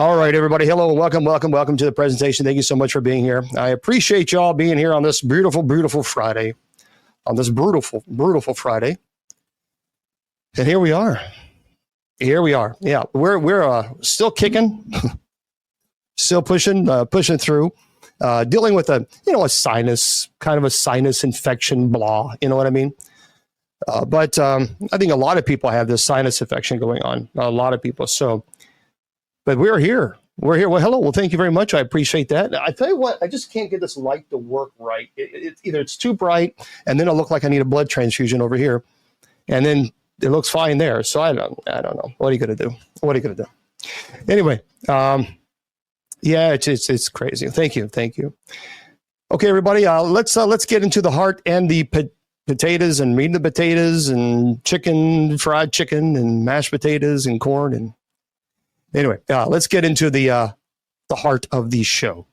All right, everybody. Hello, welcome to the presentation. Thank you so much for being here. I appreciate y'all being here on this beautiful Friday, on this brutal Friday. And here we are. Yeah, we're still kicking, still pushing through, dealing with a sinus infection, blah. You know what I mean? But I think a lot of people have this sinus infection going on. A lot of people. But we're here. Well, hello. Well, thank you very much. I appreciate that. I tell you what, I just can't get this light to work right. Either it's too bright, and then it'll look like I need a blood transfusion over here, and then it looks fine there. So I don't know. What are you going to do? Anyway, yeah, it's crazy. Thank you. Okay, everybody. Let's get into the heart and the potatoes and meat and potatoes and chicken, fried chicken and mashed potatoes and corn and. Anyway, let's get into the heart of the show.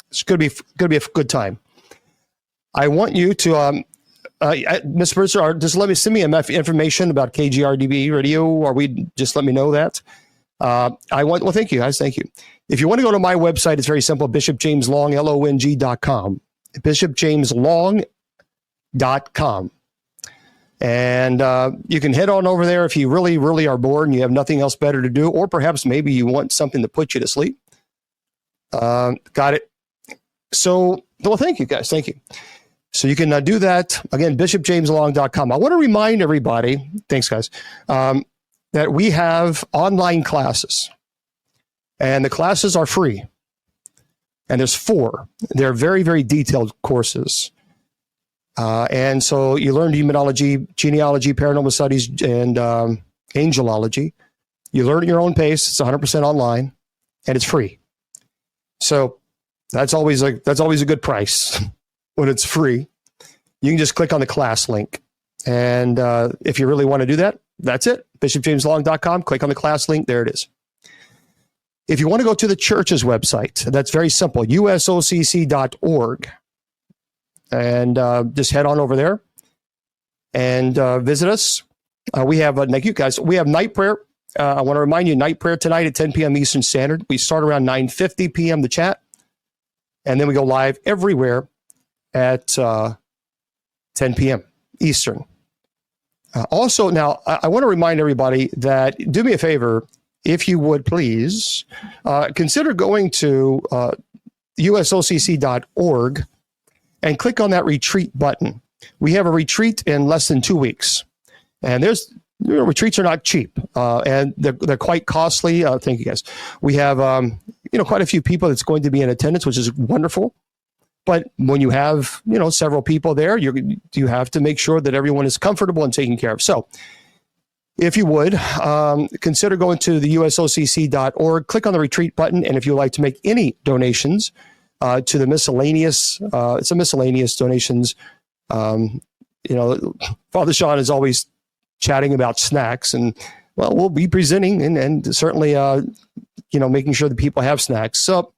It's going to be a good time. I want you to, Ms. Mercer, just send me information about KGRDB radio, or just let me know that. Well, thank you, guys. Thank you. If you want to go to my website, it's very simple, bishopjameslong.com, bishopjameslong.com. And you can head on over there if you really are bored and you have nothing else better to do, or perhaps maybe you want something to put you to sleep. Got it. So, well, thank you, guys. Thank you. So you can do that. Again, bishopjameslong.com. I want to remind everybody, thanks, guys, that we have online classes. And the classes are free. And there's 4. They're very, very detailed courses. And so you learn demonology, genealogy, paranormal studies, and angelology. You learn at your own pace. It's 100% online, and it's free. So that's always a good price when it's free. You can just click on the class link, and if you really want to do that, that's it. BishopJamesLong.com. Click on the class link. There it is. If you want to go to the church's website, that's very simple. usocc.org. And just head on over there and visit us. We have, thank you guys, we have night prayer. I want to remind you, night prayer tonight at 10 p.m. Eastern Standard. We start around 9:50 p.m. the chat, and then we go live everywhere at 10 p.m. Eastern. Also, now, I want to remind everybody that, do me a favor, if you would please, consider going to usocc.org and click on that retreat button. We have a retreat in less than 2 weeks. And retreats are not cheap, and they're quite costly. Thank you, guys. We have, quite a few people that's going to be in attendance, which is wonderful. But when you have, several people there, you have to make sure that everyone is comfortable and taken care of. So if you would, consider going to the usocc.org, click on the retreat button. And if you would like to make any donations, to the miscellaneous, it's a miscellaneous donations. Father Sean is always chatting about snacks, and well, we'll be presenting and certainly, making sure that people have snacks. So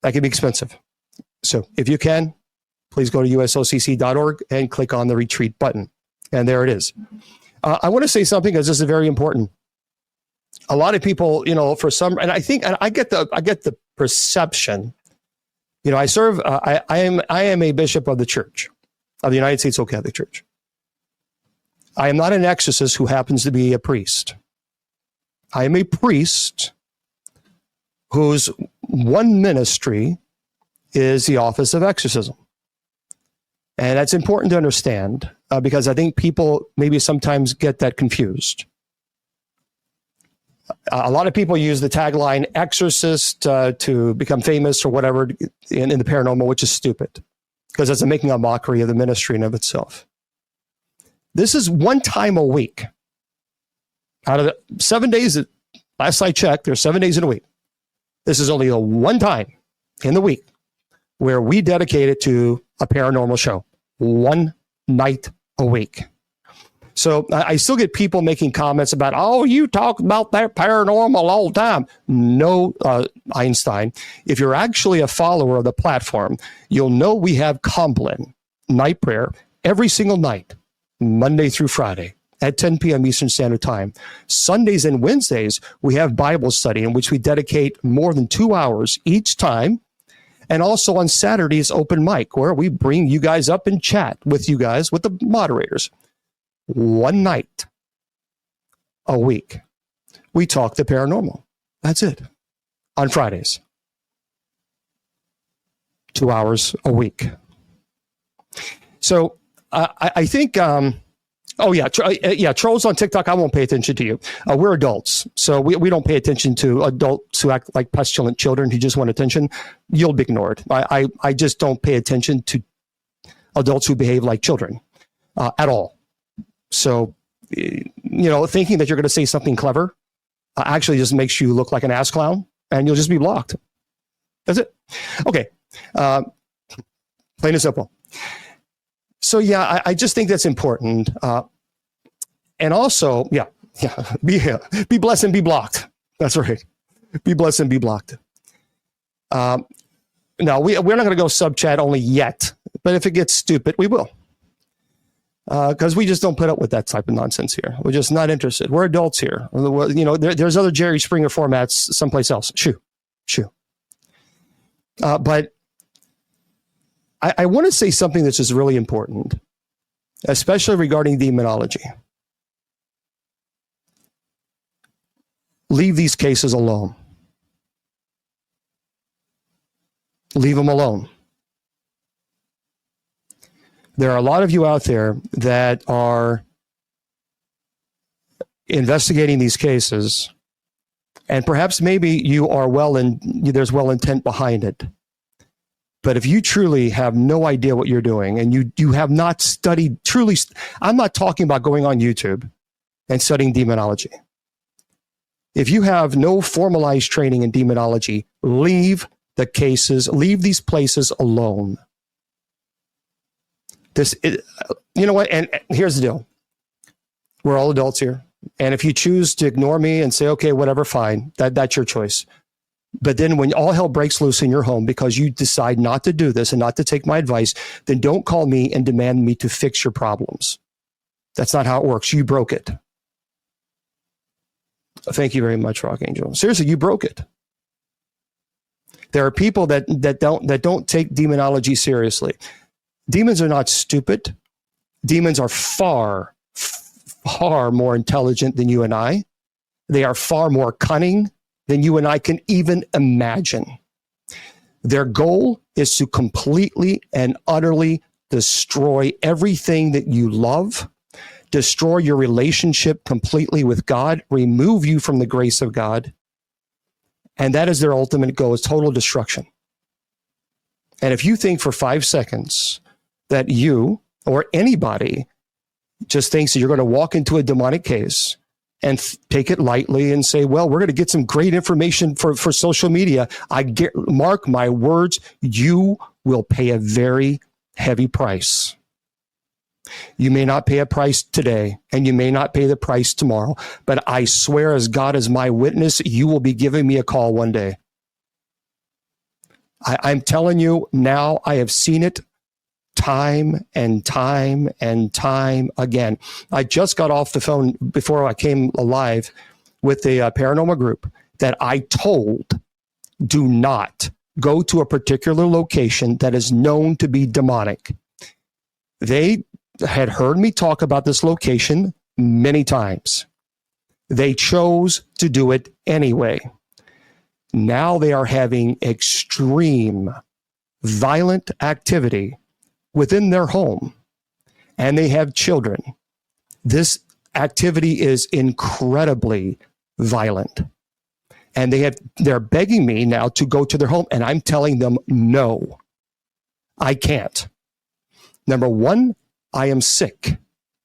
that can be expensive. So if you can, please go to usocc.org and click on the retreat button. And there it is. I want to say something because this is very important. A lot of people, for some, and I get the perception. I serve. I am a bishop of the Church, of the United States Old Catholic Church. I am not an exorcist who happens to be a priest. I am a priest whose one ministry is the office of exorcism, and that's important to understand because I think people maybe sometimes get that confused. A lot of people use the tagline exorcist to become famous or whatever in the paranormal, which is stupid because it's making a mockery of the ministry in of itself. This is one time a week. Out of the 7 days, last I checked, there's 7 days in a week. This is only the one time in the week where we dedicate it to a paranormal show. One night a week. So I still get people making comments about, oh, you talk about that paranormal all the time. No, Einstein. If you're actually a follower of the platform, you'll know we have Compline night prayer every single night, Monday through Friday at 10 p.m. Eastern Standard Time. Sundays and Wednesdays, we have Bible study in which we dedicate more than 2 hours each time. And also on Saturdays, open mic, where we bring you guys up and chat with you guys, with the moderators. One night a week, we talk the paranormal. That's it. On Fridays. 2 hours a week. So I think, trolls on TikTok, I won't pay attention to you. We're adults, so we don't pay attention to adults who act like pestilent children who just want attention. You'll be ignored. I just don't pay attention to adults who behave like children at all. So, thinking that you're going to say something clever actually just makes you look like an ass clown, and you'll just be blocked. That's it. Okay. Plain and simple. So yeah, I just think that's important. And also, be blessed and be blocked. That's right. Be blessed and be blocked. Now we're not going to go sub chat only yet, but if it gets stupid, we will. Because we just don't put up with that type of nonsense here. We're just not interested. We're adults here. There's other Jerry Springer formats someplace else. Shoo. But I want to say something that's just really important, especially regarding demonology. Leave these cases alone. Leave them alone. There are a lot of you out there that are investigating these cases, and perhaps maybe you are there's well intent behind it. But if you truly have no idea what you're doing and you have not studied truly, I'm not talking about going on YouTube and studying demonology. If you have no formalized training in demonology, leave these places alone. You know what? And here's the deal. We're all adults here. And if you choose to ignore me and say, okay, whatever, fine, that's your choice. But then when all hell breaks loose in your home because you decide not to do this and not to take my advice, then don't call me and demand me to fix your problems. That's not how it works. You broke it. Thank you very much, Rock Angel. Seriously, you broke it. There are people that don't take demonology seriously. Demons are not stupid. Demons are far, far more intelligent than you and I. They are far more cunning than you and I can even imagine. Their goal is to completely and utterly destroy everything that you love, destroy your relationship completely with God, remove you from the grace of God. And that is their ultimate goal, is total destruction. And if you think for 5 seconds that you or anybody just thinks that you're going to walk into a demonic case and take it lightly and say, well, we're going to get some great information for social media, mark my words, you will pay a very heavy price. You may not pay a price today, and you may not pay the price tomorrow, but I swear as God is my witness, you will be giving me a call one day. I'm telling you now, I have seen it time and time and time again. I just got off the phone before I came alive with a paranormal group that I told, do not go to a particular location that is known to be demonic. They had heard me talk about this location many times. They chose to do it anyway. Now they are having extreme violent activity within their home, and they have children. This activity is incredibly violent. And they're begging me now to go to their home, and I'm telling them, no, I can't. Number one, I am sick.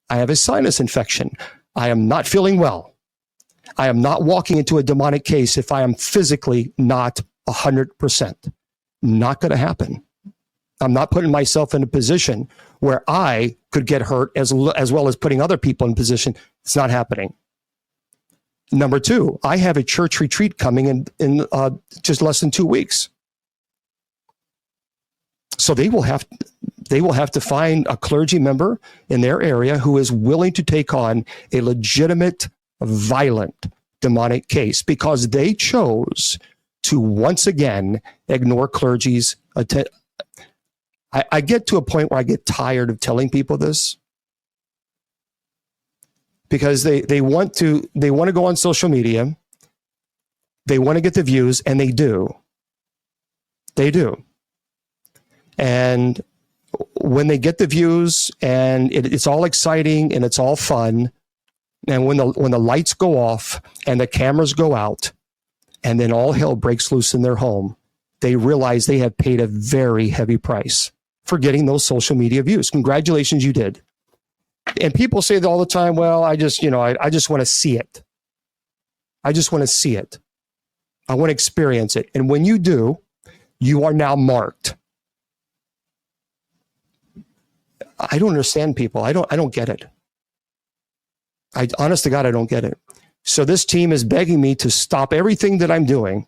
I have a sinus infection. I am not feeling well. I am not walking into a demonic case if I am physically not 100%. Not going to happen. I'm not putting myself in a position where I could get hurt as well as putting other people in position. It's not happening. Number two, I have a church retreat coming in just less than 2 weeks. So they they will have to find a clergy member in their area who is willing to take on a legitimate, violent, demonic case because they chose to once again ignore clergy's attention. I get to a point where I get tired of telling people this because they want to go on social media. They want to get the views, and they do. They do. And when they get the views and it's all exciting and it's all fun, and when the lights go off and the cameras go out, and then all hell breaks loose in their home, they realize they have paid a very heavy price for getting those social media views. Congratulations, you did. And people say that all the time, well, I just want to see it. I just want to see it. I want to experience it. And when you do, you are now marked. I don't understand people. I don't get it. Honest to God, I don't get it. So this team is begging me to stop everything that I'm doing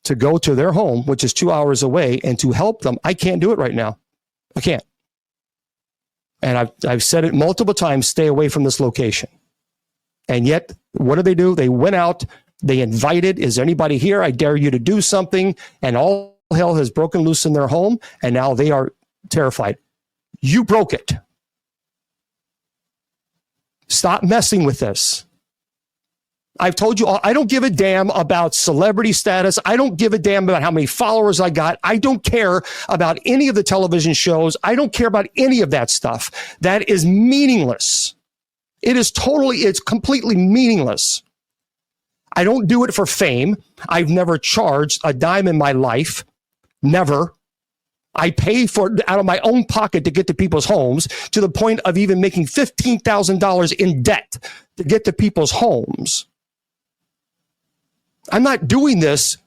to go to their home, which is 2 hours away, and to help them. I can't do it right now. I can't. And I've said it multiple times, stay away from this location. And yet, what do? They went out, they invited, is anybody here? I dare you to do something. And all hell has broken loose in their home. And now they are terrified. You broke it. Stop messing with this. I've told you all, I don't give a damn about celebrity status. I don't give a damn about how many followers I got. I don't care about any of the television shows. I don't care about any of that stuff. That is meaningless. It's completely meaningless. I don't do it for fame. I've never charged a dime in my life. Never. I pay for it out of my own pocket to get to people's homes, to the point of even making $15,000 in debt to get to people's homes. I'm not doing this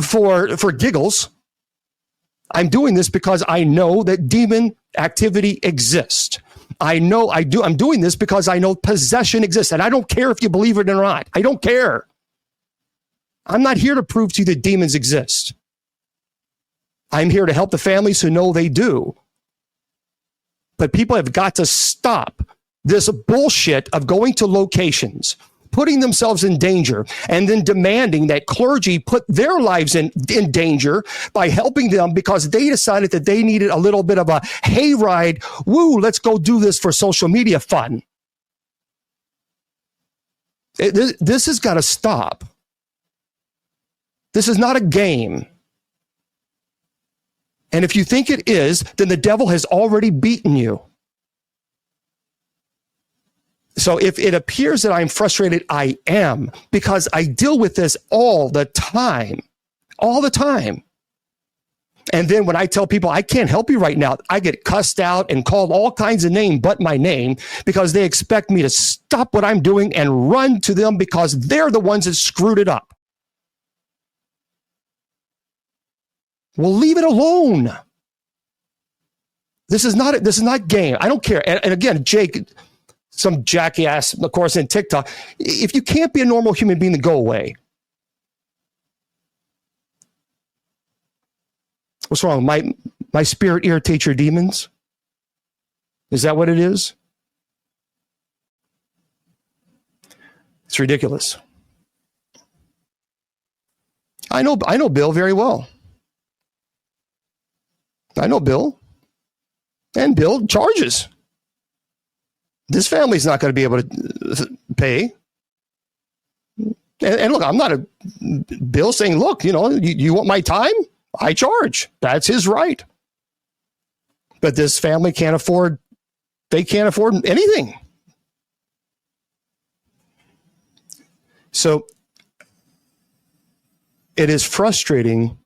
for giggles. I'm doing this because I know that demon activity exists. I'm doing this because I know possession exists. And I don't care if you believe it or not. I don't care. I'm not here to prove to you that demons exist. I'm here to help the families who know they do. But people have got to stop this bullshit of going to locations, putting themselves in danger, and then demanding that clergy put their lives in danger by helping them because they decided that they needed a little bit of a hayride. Woo, let's go do this for social media fun. This has got to stop. This is not a game. And if you think it is, then the devil has already beaten you. So if it appears that I'm frustrated, I am, because I deal with this all the time. And then when I tell people I can't help you right now, I get cussed out and called all kinds of names but my name because they expect me to stop what I'm doing and run to them because they're the ones that screwed it up. Well, leave it alone. This is not game. I don't care. And again, Jake, some jackass, of course, in TikTok. If you can't be a normal human being, then go away. What's wrong? My spirit irritates your demons? Is that what it is? It's ridiculous. I know Bill very well. I know Bill. And Bill charges. This family's not going to be able to pay. And look, I'm not a Bill saying, look, you want my time? I charge. That's his right. But this family can't afford anything. So it is frustrating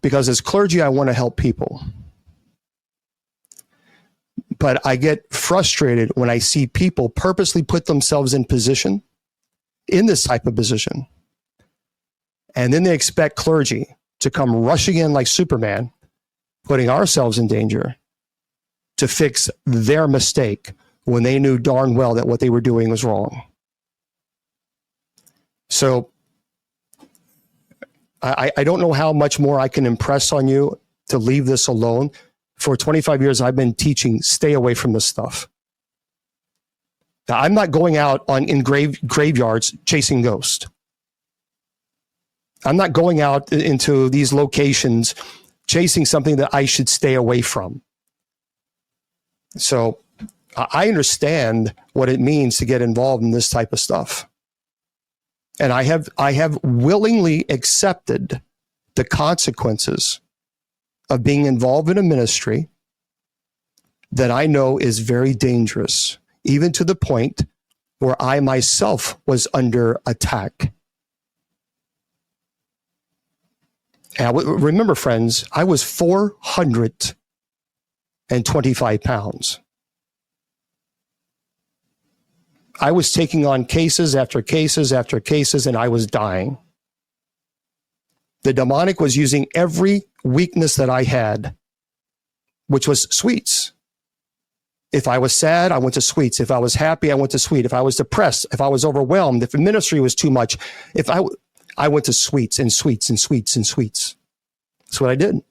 because as clergy, I want to help people. But I get frustrated when I see people purposely put themselves in this type of position. And then they expect clergy to come rushing in like Superman, putting ourselves in danger to fix their mistake when they knew darn well that what they were doing was wrong. So I don't know how much more I can impress on you to leave this alone. For 25 years, I've been teaching, stay away from this stuff. Now, I'm not going out in graveyards chasing ghosts. I'm not going out into these locations chasing something that I should stay away from. So I understand what it means to get involved in this type of stuff. And I have willingly accepted the consequences of being involved in a ministry that I know is very dangerous, even to the point where I myself was under attack. And remember, friends, I was 425 pounds. I was taking on cases after cases after cases, and I was dying. The demonic was using every weakness that I had, which was sweets. If I was sad, I went to sweets. If I was happy, I went to sweet. If I was depressed, if I was overwhelmed, if the ministry was too much, I went to sweets and sweets and sweets and sweets. That's what I did.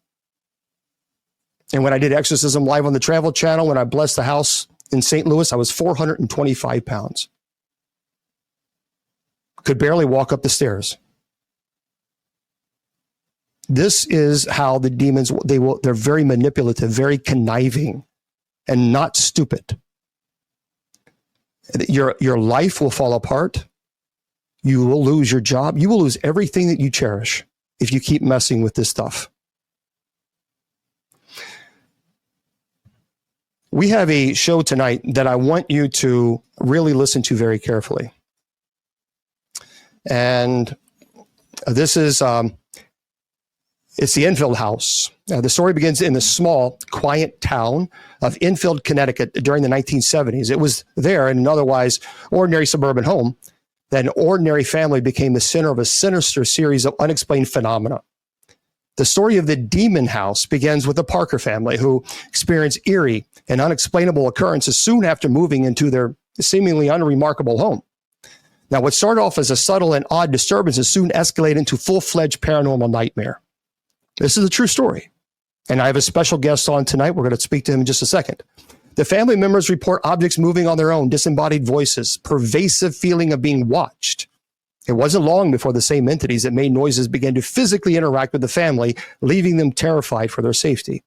And when I did Exorcism Live on the Travel Channel, when I blessed the house in St. Louis, I was 425 pounds. Could barely walk up the stairs. This is how the demons, they're very manipulative, very conniving, and not stupid. Your life will fall apart. You will lose your job. You will lose everything that you cherish if you keep messing with this stuff. We have a show tonight that I want you to really listen to very carefully. And this is, it's the Enfield House. The story begins in the small, quiet town of Enfield, Connecticut during the 1970s. It was there in an otherwise ordinary suburban home that an ordinary family became the center of a sinister series of unexplained phenomena. The story of the Demon House begins with the Parker family, who experienced eerie and unexplainable occurrences soon after moving into their seemingly unremarkable home. Now, what started off as a subtle and odd disturbances soon escalated into full-fledged paranormal nightmare. This is a true story, and I have a special guest on tonight. We're going to speak to him in just a second. The family members report objects moving on their own, disembodied voices, pervasive feeling of being watched. It wasn't long before the same entities that made noises began to physically interact with the family, leaving them terrified for their safety.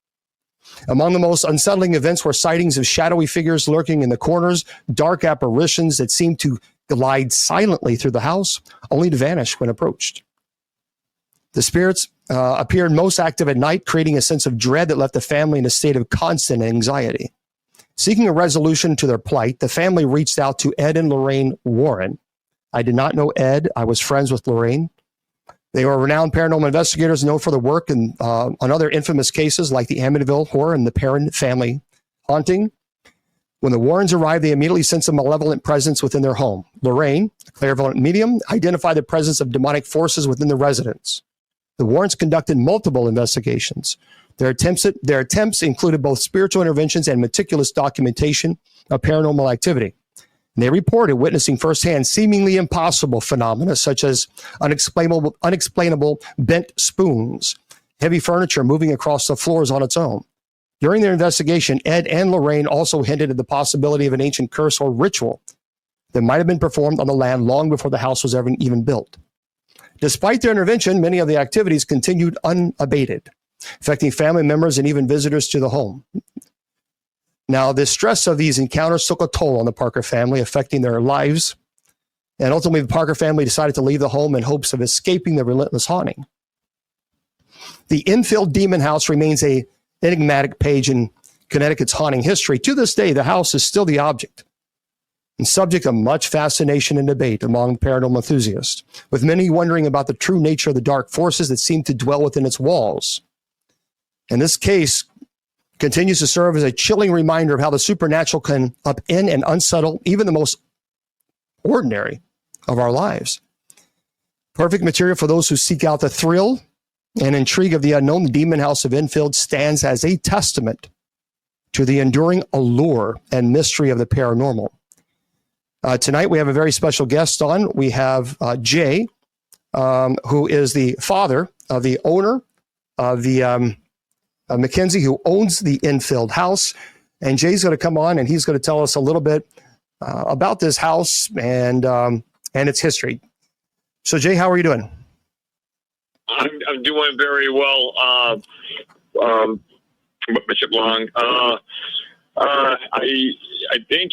Among the most unsettling events were sightings of shadowy figures lurking in the corners, dark apparitions that seemed to glide silently through the house, only to vanish when approached. The spirits appeared most active at night, creating a sense of dread that left the family in a state of constant anxiety. Seeking a resolution to their plight, the family reached out to Ed and Lorraine Warren. I did not know Ed. I was friends with Lorraine. They were renowned paranormal investigators known for their work on other infamous cases like the Amityville Horror and the Perrin family haunting. When the Warrens arrived, they immediately sensed a malevolent presence within their home. Lorraine, a clairvoyant medium, identified the presence of demonic forces within the residence. The Warrens conducted multiple investigations. Their attempts included both spiritual interventions and meticulous documentation of paranormal activity. And they reported witnessing firsthand seemingly impossible phenomena such as unexplainable bent spoons, heavy furniture moving across the floors on its own. During their investigation, Ed and Lorraine also hinted at the possibility of an ancient curse or ritual that might have been performed on the land long before the house was ever even built. Despite their intervention, many of the activities continued unabated, affecting family members and even visitors to the home. Now, the stress of these encounters took a toll on the Parker family, affecting their lives. And ultimately, the Parker family decided to leave the home in hopes of escaping the relentless haunting. The Enfield Demon House remains an enigmatic page in Connecticut's haunting history. To this day, the house is still the object and subject of much fascination and debate among paranormal enthusiasts, with many wondering about the true nature of the dark forces that seem to dwell within its walls. And this case continues to serve as a chilling reminder of how the supernatural can upend and unsettle even the most ordinary of our lives. Perfect material for those who seek out the thrill and intrigue of the unknown. The Demon House of Enfield stands as a testament to the enduring allure and mystery of the paranormal. Tonight, we have a very special guest on. We have Jay, who is the father of the owner of the McKenzie, who owns the Enfield House. And Jay's going to come on and he's going to tell us a little bit about this house and its history. So, Jay, how are you doing? I'm doing very well, Bishop Long. I think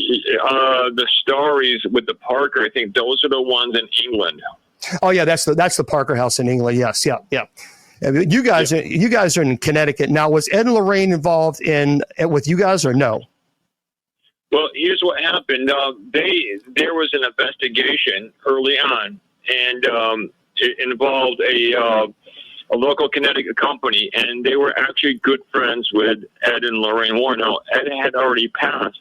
the stories with the Parker, I think those are the ones in England. Oh yeah, that's the Parker House in England. Yes, yeah. You guys are in Connecticut now. Was Ed and Lorraine involved with you guys or no? Well, here's what happened. There was an investigation early on, and it involved a local Connecticut company, and they were actually good friends with Ed and Lorraine Warren. Now, Ed had already passed.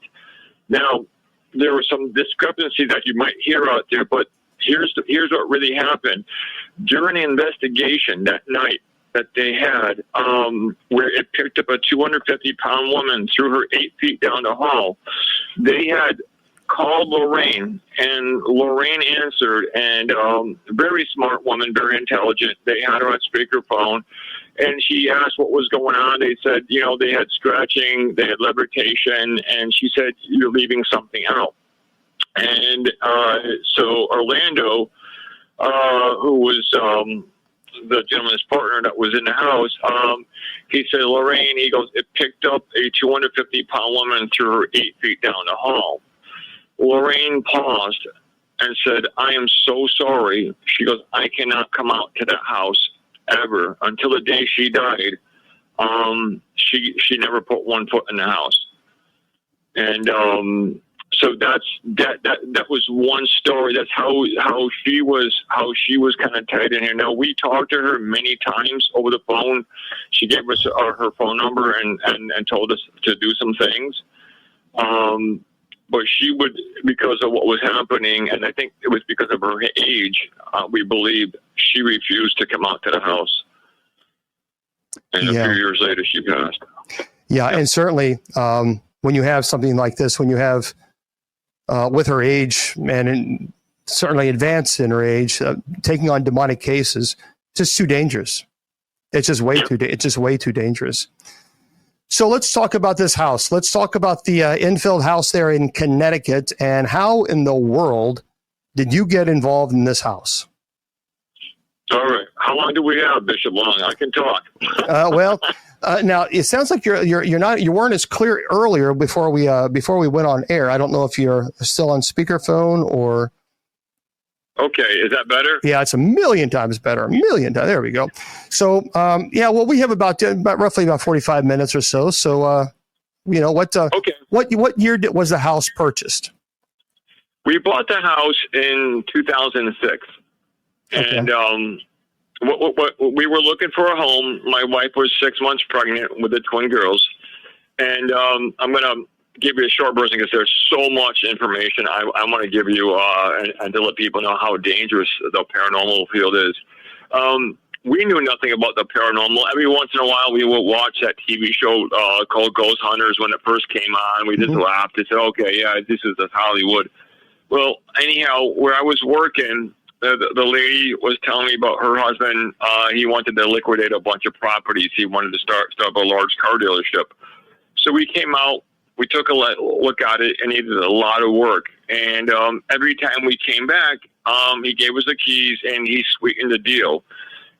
Now, there were some discrepancies that you might hear out there, but here's what really happened. During the investigation that night that they had, where it picked up a 250-pound woman, threw her 8 feet down the hall, they had called Lorraine, and Lorraine answered, and very smart woman, very intelligent. They had her on speakerphone, and she asked what was going on. They said, they had scratching, they had levitation, and she said, you're leaving something out. And so Orlando, who was the gentleman's partner that was in the house, he said, Lorraine, he goes, it picked up a 250-pound woman, threw her 8 feet down the hall. Lorraine paused and said, I am so sorry. She goes, I cannot come out to that house ever. Until the day she died, she never put one foot in the house. And so that was one story. That's how she was kind of tied in here. Now, we talked to her many times over the phone. She gave us her phone number and told us to do some things. But she would, because of what was happening, and I think it was because of her age, we believe she refused to come out to the house. And a few years later, she passed. Yeah, and certainly when you have something like this, when you have, with her age and certainly advanced in her age, taking on demonic cases, it's just too dangerous. It's just way too dangerous. So let's talk about this house. Let's talk about the Enfield House there in Connecticut, and how in the world did you get involved in this house? All right. How long do we have, Bishop Long? I can talk. Now it sounds like you weren't as clear earlier before we went on air. I don't know if you're still on speakerphone or. Okay, is that better? Yeah, it's a million times better. A million times. There we go. So, we have about roughly 45 minutes or so. So, okay. What year was the house purchased? We bought the house in 2006, okay. And what we were looking for a home. My wife was 6 months pregnant with the twin girls, and I'm gonna give you a short version because there's so much information I want to give you and to let people know how dangerous the paranormal field is. We knew nothing about the paranormal. Every once in a while, we would watch that TV show called Ghost Hunters when it first came on. We just laughed and said, okay, yeah, this is Hollywood. Well, anyhow, where I was working, the lady was telling me about her husband. He wanted to liquidate a bunch of properties. He wanted to start up a large car dealership. So we came out. We took a look at it, and he did a lot of work. And every time we came back, he gave us the keys, and he sweetened the deal.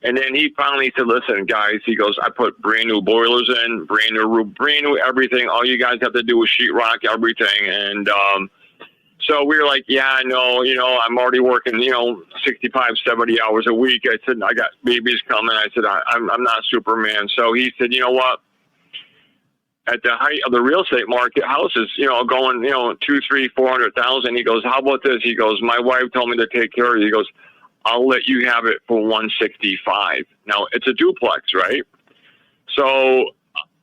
And then he finally said, listen, guys, he goes, I put brand new boilers in, brand new roof, brand new everything. All you guys have to do is sheetrock everything. And so we were like, yeah, I know, I'm already working, 65, 70 hours a week. I said, I got babies coming. I said, I'm not Superman. So he said, you know what? At the height of the real estate market, houses, going, 2, 3, 400,000. He goes, how about this? He goes, my wife told me to take care of you. He goes, I'll let you have it for 165. Now it's a duplex, right? So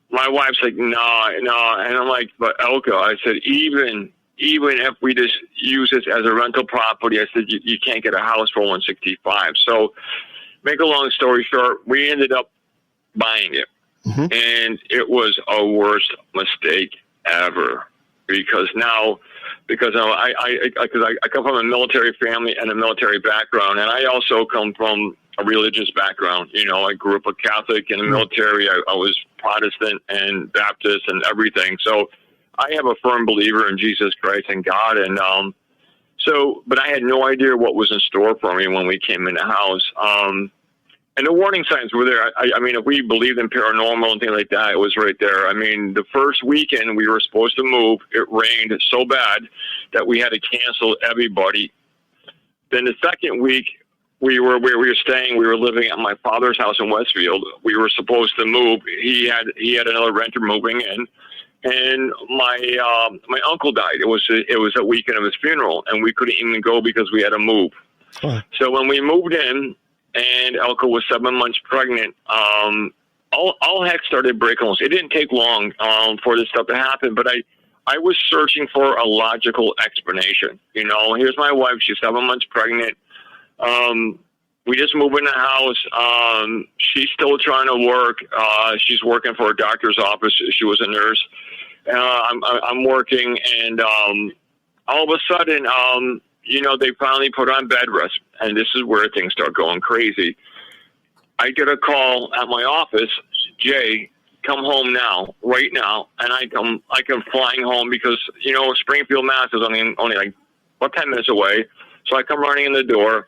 my wife's like, no. And I'm like, but Elka, I said, even if we just use this as a rental property, I said, you can't get a house for 165. So make a long story short, we ended up buying it. Mm-hmm. And it was our worst mistake ever. because I come from a military family and a military background, and I also come from a religious background. You know, I grew up a Catholic in the military. I was Protestant and Baptist and everything. So I am a firm believer in Jesus Christ and God. And but I had no idea what was in store for me when we came in the house. And the warning signs were there. I mean, if we believed in paranormal and things like that, it was right there. I mean, the first weekend we were supposed to move, it rained so bad that we had to cancel everybody. Then the second week, we were staying. We were living at my father's house in Westfield. We were supposed to move. He had another renter moving in, and my uncle died. It was a weekend of his funeral, and we couldn't even go because we had to move. Huh. So when we moved in, and Elka was 7 months pregnant, all heck started breaking loose. It didn't take long for this stuff to happen, but I was searching for a logical explanation. You know, here's my wife. She's 7 months pregnant. We just moved in the house. She's still trying to work. She's working for a doctor's office. She was a nurse. I'm working, and all of a sudden, you know, they finally put on bed rest, and this is where things start going crazy. I get a call at my office, Jay, come home now, right now, and I come flying home because, you know, Springfield, Mass is only like about 10 minutes away. So I come running in the door,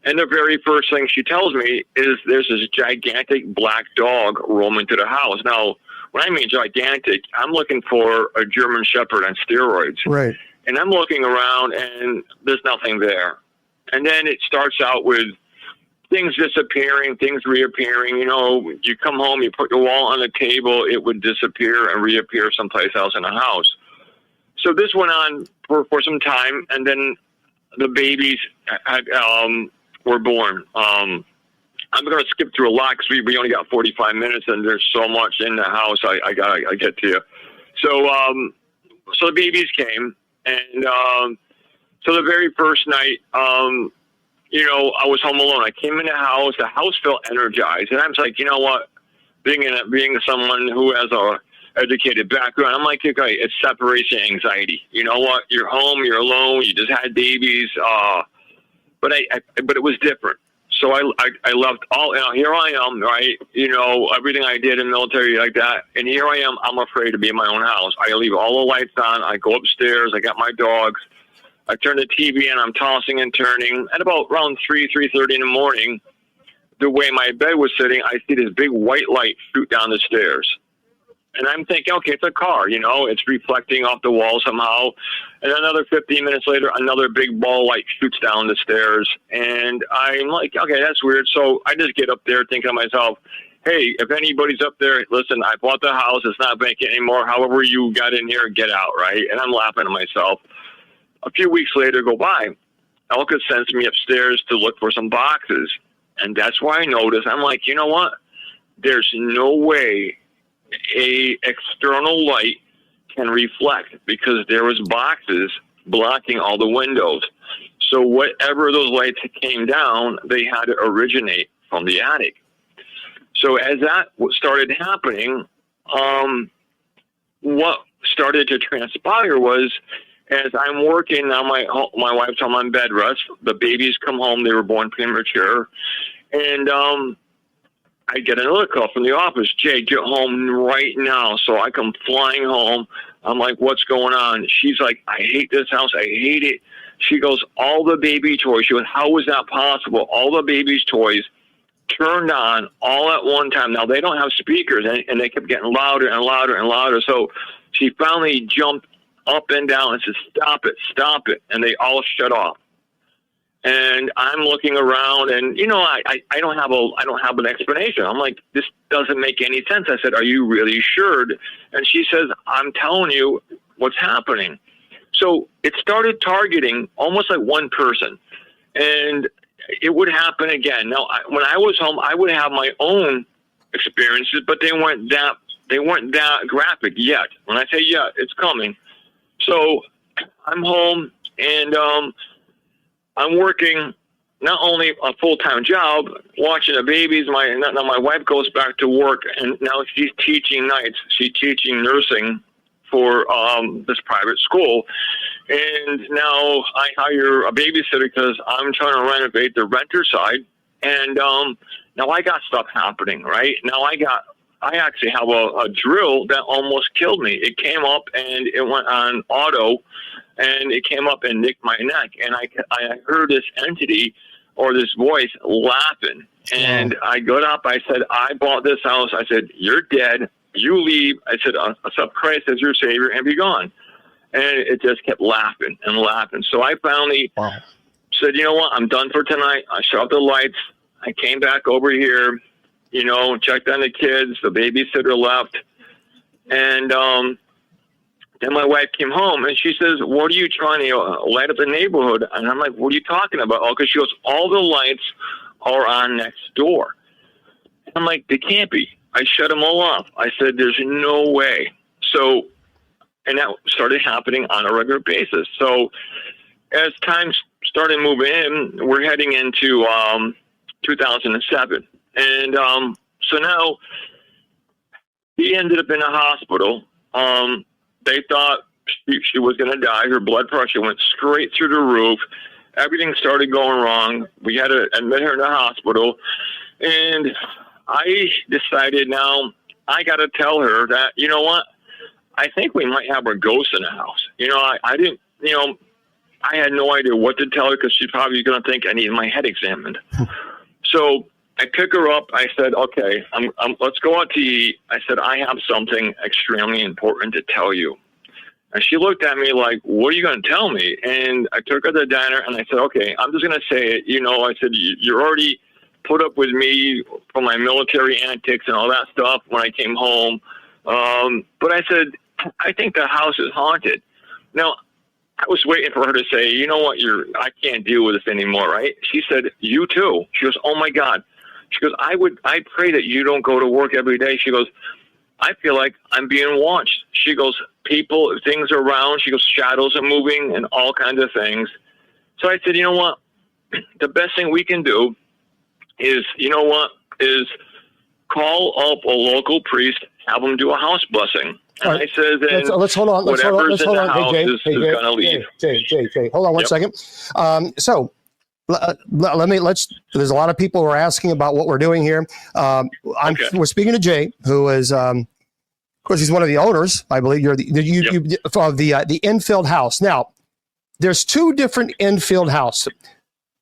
and the very first thing she tells me is there's this gigantic black dog roaming through the house. Now, when I mean gigantic, I'm looking for a German Shepherd on steroids. Right. And I'm looking around, and there's nothing there. And then it starts out with things disappearing, things reappearing. You know, you come home, you put your wallet on the table, it would disappear and reappear someplace else in the house. So this went on for some time, and then the babies were born. I'm going to skip through a lot because we only got 45 minutes, and there's so much in the house I get to you. So the babies came. And so the very first night, you know, I was home alone. I came in the house felt energized. And I was like, you know what, being someone who has a educated background, I'm like, okay, it's separation anxiety. You know what, you're home, you're alone, you just had babies. But it was different. So I left all, you know, here I am, right? You know, everything I did in the military like that. And here I am, I'm afraid to be in my own house. I leave all the lights on. I go upstairs. I got my dogs. I turn the TV on. I'm tossing and turning. At about around 3:30 in the morning, the way my bed was sitting, I see this big white light shoot down the stairs. And I'm thinking, okay, it's a car, you know, it's reflecting off the wall somehow. And another 15 minutes later, another big ball light shoots down the stairs. And I'm like, okay, that's weird. So I just get up there thinking to myself, hey, if anybody's up there, listen, I bought the house. It's not vacant anymore. However you got in here, get out, right? And I'm laughing to myself. A few weeks later go by. Elka sends me upstairs to look for some boxes. And that's why I noticed, I'm like, you know what? There's no way a external light can reflect because there was boxes blocking all the windows. So whatever those lights came down, they had to originate from the attic. So as that started happening, what started to transpire was as I'm working now, my wife's home on bed rest. The babies come home; they were born premature, and I get another call from the office. Jay, get home right now. So I come flying home. I'm like, what's going on? She's like, I hate this house. I hate it. She goes, all the baby toys. She goes, how is that possible? All the baby's toys turned on all at one time. Now, they don't have speakers, and they kept getting louder and louder and louder. So she finally jumped up and down and said, stop it, stop it. And they all shut off. And I'm looking around, and you know, I don't have an explanation. I'm like, this doesn't make any sense. I said, are you really sure? And she says, I'm telling you what's happening. So it started targeting almost like one person, and it would happen again. Now, when I was home, I would have my own experiences, but they weren't that graphic yet. When I say yet, it's coming. So I'm home, and I'm working not only a full-time job, watching the babies. Now my wife goes back to work, and now she's teaching nights. She's teaching nursing for this private school. And now I hire a babysitter because I'm trying to renovate the renter side. And now I got stuff happening, right? Now I actually have a drill that almost killed me. It came up and it went on auto, and it came up and nicked my neck. And I heard this entity or this voice laughing. And I got up. I said, I bought this house. I said, you're dead. You leave. I said, accept Christ as your Savior and be gone. And it just kept laughing and laughing. So I finally said, you know what? I'm done for tonight. I shut off the lights. I came back over here, you know, checked on the kids. The babysitter left. And then my wife came home, and she says, what are you trying to light up the neighborhood? And I'm like, what are you talking about? Oh, because she goes, all the lights are on next door. I'm like, they can't be. I shut them all off. I said, there's no way. So, and that started happening on a regular basis. So as time started moving in, we're heading into 2007. And so now he ended up in a hospital. They thought she was going to die. Her blood pressure went straight through the roof. Everything started going wrong. We had to admit her in the hospital. And I decided now I got to tell her that, you know what? I think we might have a ghost in the house. You know, I didn't, you know, I had no idea what to tell her because she's probably going to think I needed my head examined. So I pick her up. I said, okay, let's go out to eat. I said, I have something extremely important to tell you. And she looked at me like, what are you going to tell me? And I took her to the diner, and I said, okay, I'm just going to say it. You know, I said, you're already put up with me for my military antics and all that stuff when I came home. But I said, I think the house is haunted. Now, I was waiting for her to say, you know what, I can't deal with this anymore, right? She said, you too. She goes, oh my God. She goes, I pray that you don't go to work every day. She goes, I feel like I'm being watched. She goes, people, things are around. She goes, shadows are moving and all kinds of things. So I said, you know what? The best thing we can do is, is call up a local priest, have them do a house blessing. And I said, let's hold on. Let's hold on. Whatever's in the house is going to leave. Jay, hold on one second. So there's a lot of people who are asking about what we're doing here. We're speaking to Jay, who is, of course, he's one of the owners. I believe you're of the Enfield House. Now, there's two different Enfield House.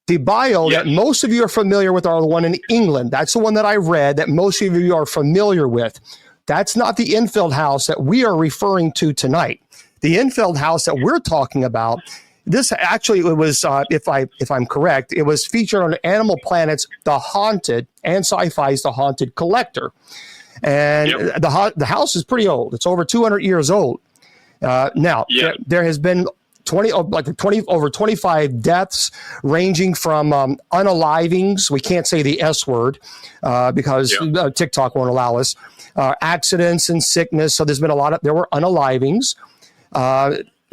The bio that most of you are familiar with are the one in England. That's the one that I read that most of you are familiar with. That's not the Enfield House that we are referring to tonight. The Enfield House that we're talking about, this actually, it was, if I'm correct, it was featured on Animal Planet's The Haunted and Sci-Fi's The Haunted Collector. And the house is pretty old. It's over 200 years old. Now, there has been over 25 deaths, ranging from unalivings. We can't say the S word because TikTok won't allow us. Accidents and sickness. So there were unalivings.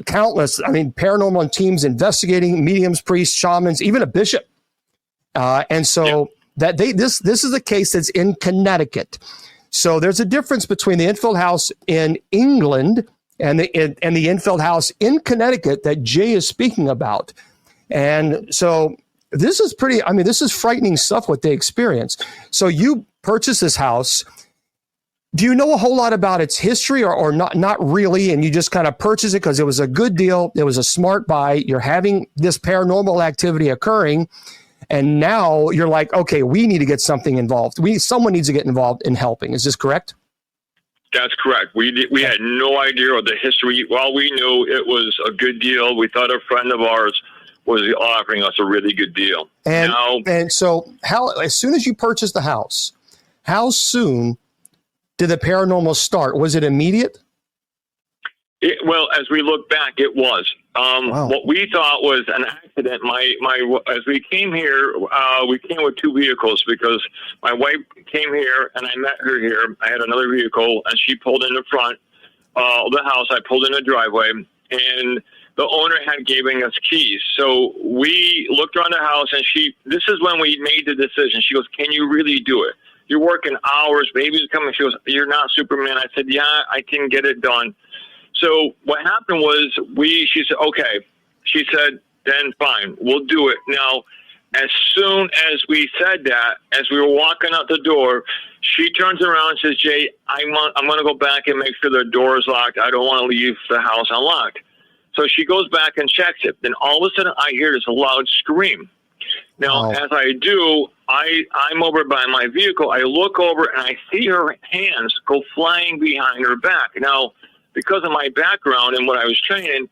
Countless, paranormal teams investigating, mediums, priests, shamans, even a bishop. And so this is a case that's in Connecticut. So there's a difference between the Enfield House in England and the Enfield House in Connecticut that Jay is speaking about. And so this is this is frightening stuff what they experience. So you purchased this house. Do you know a whole lot about its history or not really? And you just kind of purchase it because it was a good deal. It was a smart buy. You're having this paranormal activity occurring. And now you're like, okay, we need to get something involved. Someone needs to get involved in helping. Is this correct? That's correct. We had no idea of the history. Well, we knew it was a good deal. We thought a friend of ours was offering us a really good deal. And so as soon as you purchased the house, how soon did the paranormal start? Was it immediate? Well, as we look back, it was. What we thought was an accident. As we came here, we came with two vehicles because my wife came here and I met her here. I had another vehicle and she pulled in the front of the house. I pulled in the driveway and the owner had given us keys. So we looked around the house and this is when we made the decision. She goes, can you really do it? You're working hours, baby's coming. She goes, you're not Superman. I said, yeah, I can get it done. so what happened was she said, okay. She said, then fine, we'll do it. Now, as soon as we said that, as we were walking out the door, she turns around and says, Jay, I'm going to go back and make sure the door is locked. I don't want to leave the house unlocked. So she goes back and checks it. Then all of a sudden I hear this loud scream. Now, as I do, I'm over by my vehicle. I look over and I see her hands go flying behind her back. Now, because of my background and what I was training,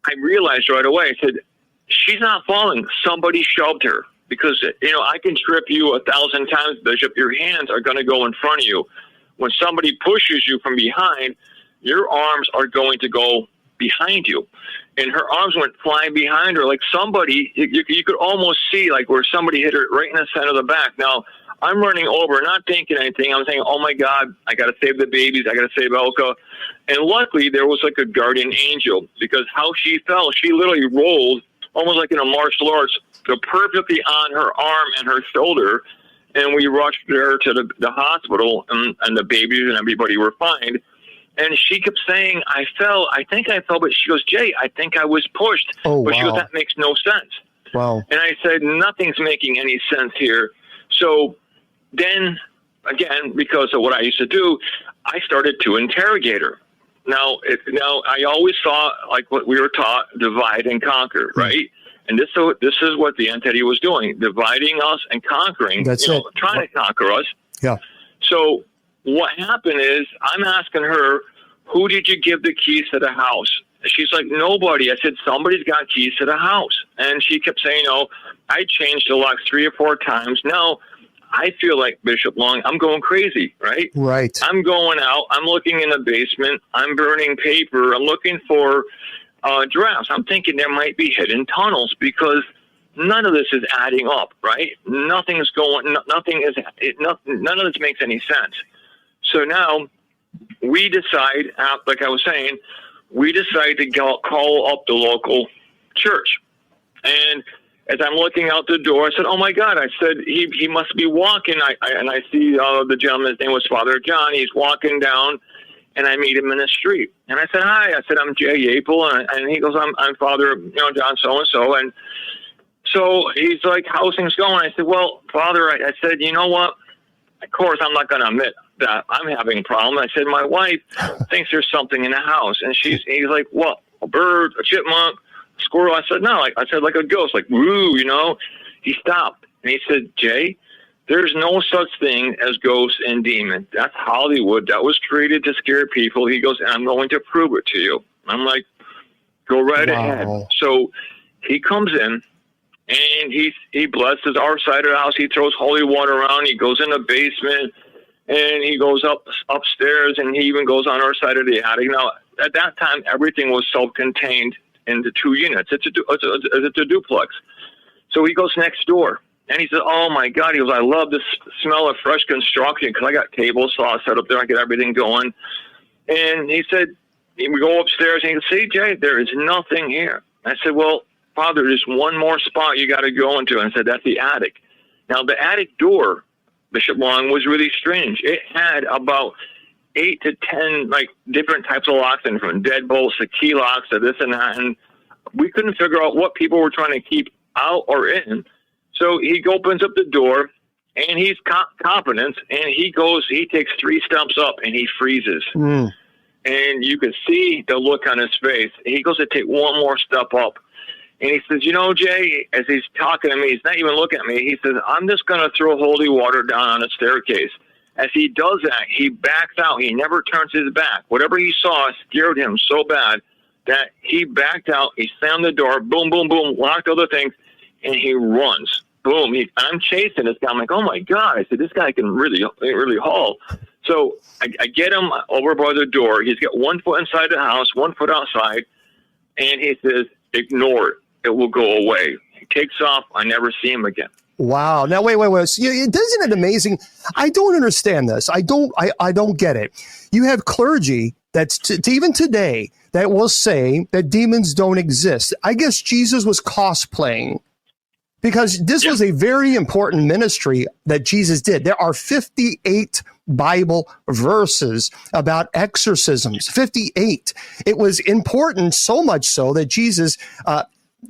I realized right away, I said, she's not falling. Somebody shoved her. Because, I can trip you 1,000 times, Bishop. Your hands are going to go in front of you. When somebody pushes you from behind, your arms are going to go behind you. And her arms went flying behind her like somebody, you could almost see like where somebody hit her right in the center of the back. Now, I'm running over, not thinking anything. I'm saying, oh, my God, I got to save the babies. I got to save Elka. And luckily, there was like a guardian angel, because how she fell, she literally rolled almost like in a martial arts, so perfectly on her arm and her shoulder. And we rushed her to the hospital, and the babies and everybody were fine. And she kept saying, I think I fell, but she goes, Jay, I think I was pushed. Oh, but wow. she goes, that makes no sense. Wow. And I said, nothing's making any sense here. So then, again, because of what I used to do, I started to interrogate her. Now, I always thought, like what we were taught, divide and conquer, right? And this is what the entity was doing, dividing us and conquering. That's it. Trying to conquer us. Yeah. So what happened is, I'm asking her, who did you give the keys to the house? She's like, nobody. I said, somebody's got keys to the house. And she kept saying, I changed the locks 3 or 4 times. Now, I feel like Bishop Long, I'm going crazy, right? Right. I'm going out. I'm looking in the basement. I'm burning paper. I'm looking for drafts. I'm thinking there might be hidden tunnels, because none of this is adding up, right? None of this makes any sense. So now we decide, like I was saying, we decide to call up the local church. And as I'm looking out the door, I said, oh, my God. I said, he must be walking. And I see the gentleman's name was Father John. He's walking down, and I meet him in the street. And I said, hi. I said, I'm Jay Apel. And he goes, I'm Father John so-and-so. And so he's like, how's things going? I said, well, Father, I said, you know what? Of course, I'm not going to admit that I'm having a problem. I said, my wife thinks there's something in the house. And he's like, what, a bird, a chipmunk, a squirrel? I said, no. I said, like a ghost, like, woo, He stopped. And he said, Jay, there's no such thing as ghosts and demons. That's Hollywood. That was created to scare people. He goes, and I'm going to prove it to you. I'm like, go right ahead. So he comes in. And he blesses our side of the house. He throws holy water around. He goes in the basement, and he goes upstairs, and he even goes on our side of the attic. Now, at that time, everything was self-contained into 2 units. It's a duplex. So he goes next door, and he says, oh, my God. He goes, I love this smell of fresh construction, because I got table saw set up there. I get everything going. And he said, we go upstairs, and he goes, see, Jay, there is nothing here. I said, well, Father, there's one more spot you got to go into. And I said, that's the attic. Now, the attic door, Bishop Long, was really strange. It had about 8 to 10 different types of locks, and from deadbolts to key locks to this and that. And we couldn't figure out what people were trying to keep out or in. So he opens up the door, and he's confident, and he takes 3 steps up, and he freezes. And you could see the look on his face. He goes to take one more step up. And he says, Jay, as he's talking to me, he's not even looking at me. He says, I'm just going to throw holy water down on the staircase. As he does that, he backs out. He never turns his back. Whatever he saw scared him so bad that he backed out. He slammed the door, boom, boom, boom, locked other things, and he runs. Boom. I'm chasing this guy. I'm like, oh, my God. I said, this guy can really, really haul. So I get him over by the door. He's got 1 foot inside the house, 1 foot outside, and he says, ignore it. It will go away. He takes off. I never see him again. Wow. Now, wait. So, isn't it amazing? I don't understand this. I don't get it. You have clergy that's even today that will say that demons don't exist. I guess Jesus was cosplaying Because this was a very important ministry that Jesus did. There are 58 Bible verses about exorcisms, 58. It was important, so much so that Jesus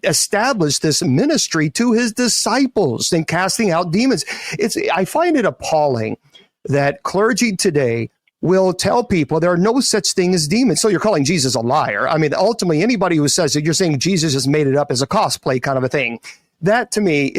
established this ministry to his disciples in casting out demons. I find it appalling that clergy today will tell people there are no such thing as demons. So you're calling Jesus a liar. I mean, ultimately, anybody who says that, you're saying Jesus has made it up as a cosplay kind of a thing. That to me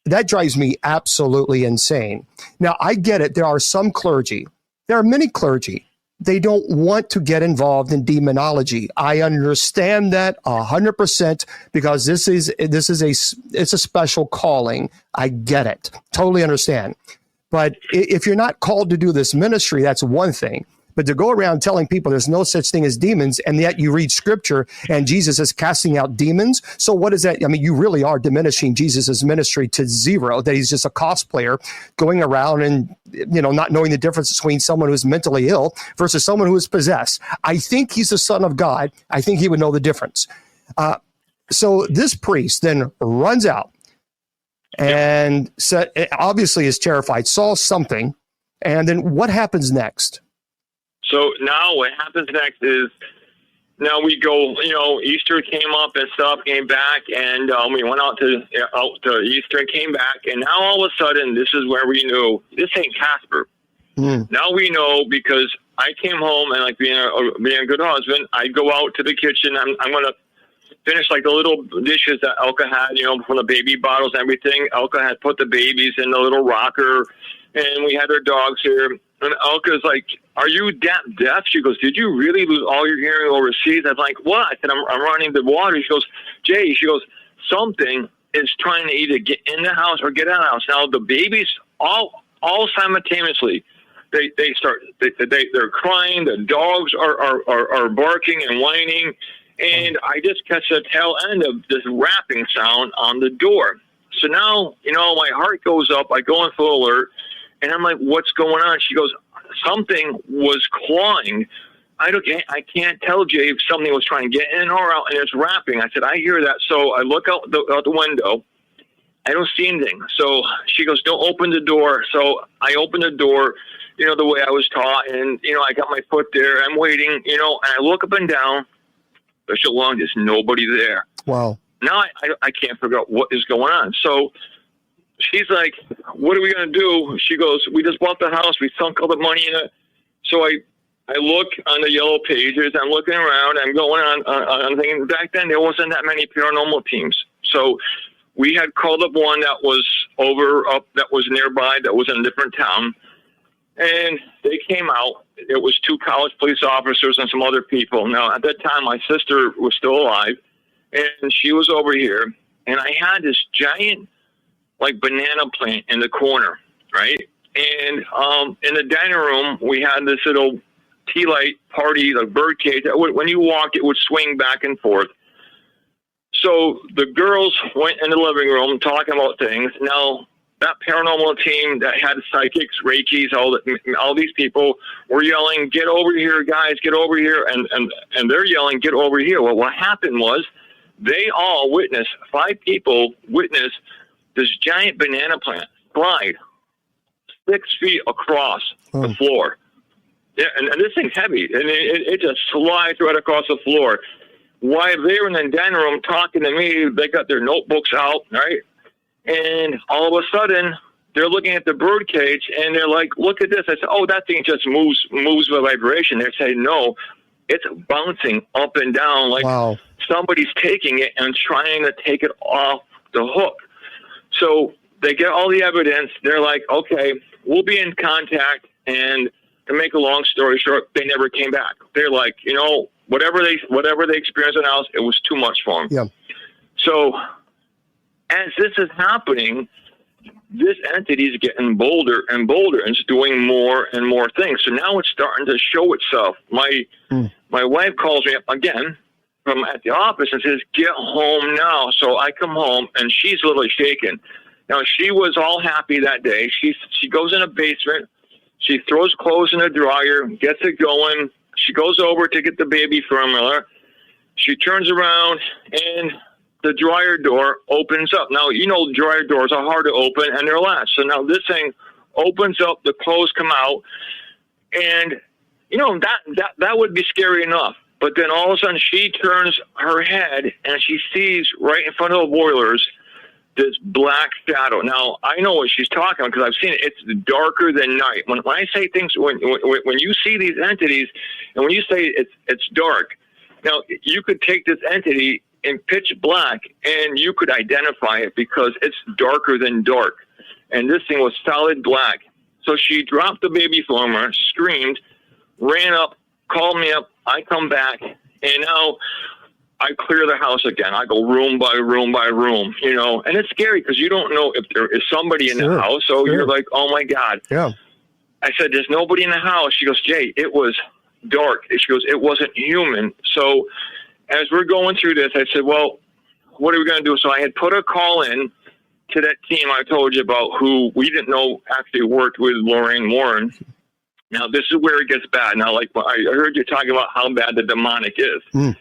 that drives me absolutely insane. Now, I get it. There are some clergy. There are many clergy. They don't want to get involved in demonology. I understand that 100% because it's a special calling. I get it. Totally understand. But if you're not called to do this ministry, that's one thing. But to go around telling people there's no such thing as demons, and yet you read scripture and Jesus is casting out demons. So what is that? I mean, you really are diminishing Jesus's ministry to zero, that he's just a cosplayer going around and, not knowing the difference between someone who's mentally ill versus someone who is possessed. I think he's the Son of God. I think he would know the difference. So this priest then runs out and obviously is terrified, saw something. And then what happens next? So now what happens next is now we go, Easter came up and stuff, came back, and we went out to Easter and came back. And now all of a sudden, this is where we knew this ain't Casper. Now we know because I came home and like being a good husband, I'd go out to the kitchen. I'm going to finish like the little dishes that Elka had, from the baby bottles and everything. Elka had put the babies in the little rocker, and we had our dogs here. And Elka's like, "Are you deaf?" She goes, "Did you really lose all your hearing overseas?" I'm like, "What?" I said, I'm running the water. She goes, "Jay," she goes, "something is trying to either get in the house or get out of the house." Now the babies all simultaneously, they're crying. The dogs are barking and whining, and I just catch the tail end of this rapping sound on the door. So now, my heart goes up. I go in full alert. And I'm like, "What's going on?" She goes, "Something was clawing." I can't tell Jay if something was trying to get in or out, and it's rapping. I said, "I hear that." So I look out the window. I don't see anything. So she goes, "Don't open the door." So I open the door, the way I was taught, and I got my foot there. I'm waiting, and I look up and down. Bishop Long, there's nobody there. Wow. Now I can't figure out what is going on. So she's like, "What are we going to do?" She goes, "We just bought the house. We sunk all the money in it." So I look on the yellow pages. I'm looking around. I'm going on thinking back then there wasn't that many paranormal teams. So we had called up one that was that was nearby, that was in a different town. And they came out. It was 2 college police officers and some other people. Now, at that time, my sister was still alive, and she was over here. And I had this giant banana plant in the corner, right? And in the dining room, we had this little tea light party, like bird cage. When you walk, it would swing back and forth. So the girls went in the living room talking about things. Now, that paranormal team that had psychics, Reikis, all these people were yelling, "Get over here, guys, get over here." And they're yelling, "Get over here." Well, what happened was they all witnessed, 5 people witnessed this giant banana plant slide 6 feet across the floor. Yeah, and this thing's heavy, and it just slides right across the floor. While they were in the dining room talking to me, they got their notebooks out, right? And all of a sudden, they're looking at the bird cage, and they're like, "Look at this." I said, "Oh, that thing just moves with vibration." They say, "No, it's bouncing up and down like somebody's taking it and trying to take it off the hook." So they get all the evidence. They're like, "Okay, we'll be in contact." And to make a long story short, they never came back. They're like, whatever they experienced in the house, it was too much for them. Yeah. So as this is happening, this entity is getting bolder and bolder, and it's doing more and more things. So now it's starting to show itself. My wife calls me up again from at the office and says, "Get home now." So I come home, and she's literally shaken. Now, she was all happy that day. She goes in the basement. She throws clothes in the dryer, gets it going. She goes over to get the baby formula. She turns around, and the dryer door opens up. Now, dryer doors are hard to open and they're latched. So now this thing opens up, the clothes come out, and that would be scary enough. But then all of a sudden she turns her head and she sees right in front of the boilers this black shadow. Now, I know what she's talking about because I've seen it. It's darker than night. When I say things, when you see these entities, and when you say it's dark, now you could take this entity in pitch black and you could identify it because it's darker than dark. And this thing was solid black. So she dropped the baby formula, screamed, ran up, called me up. I come back, and now I clear the house again. I go room by room by room, and it's scary because you don't know if there is somebody in the house. So you're like, oh my God. Yeah. I said, there's nobody in the house. She goes, Jay, it was dark. She goes, it wasn't human. So as we're going through this, I said, well, what are we going to do? So I had put a call in to that team I told you about who we didn't know actually worked with Lorraine Warren. Now, this is where it gets bad. Now, like I heard you talking about how bad the demonic is. Mm.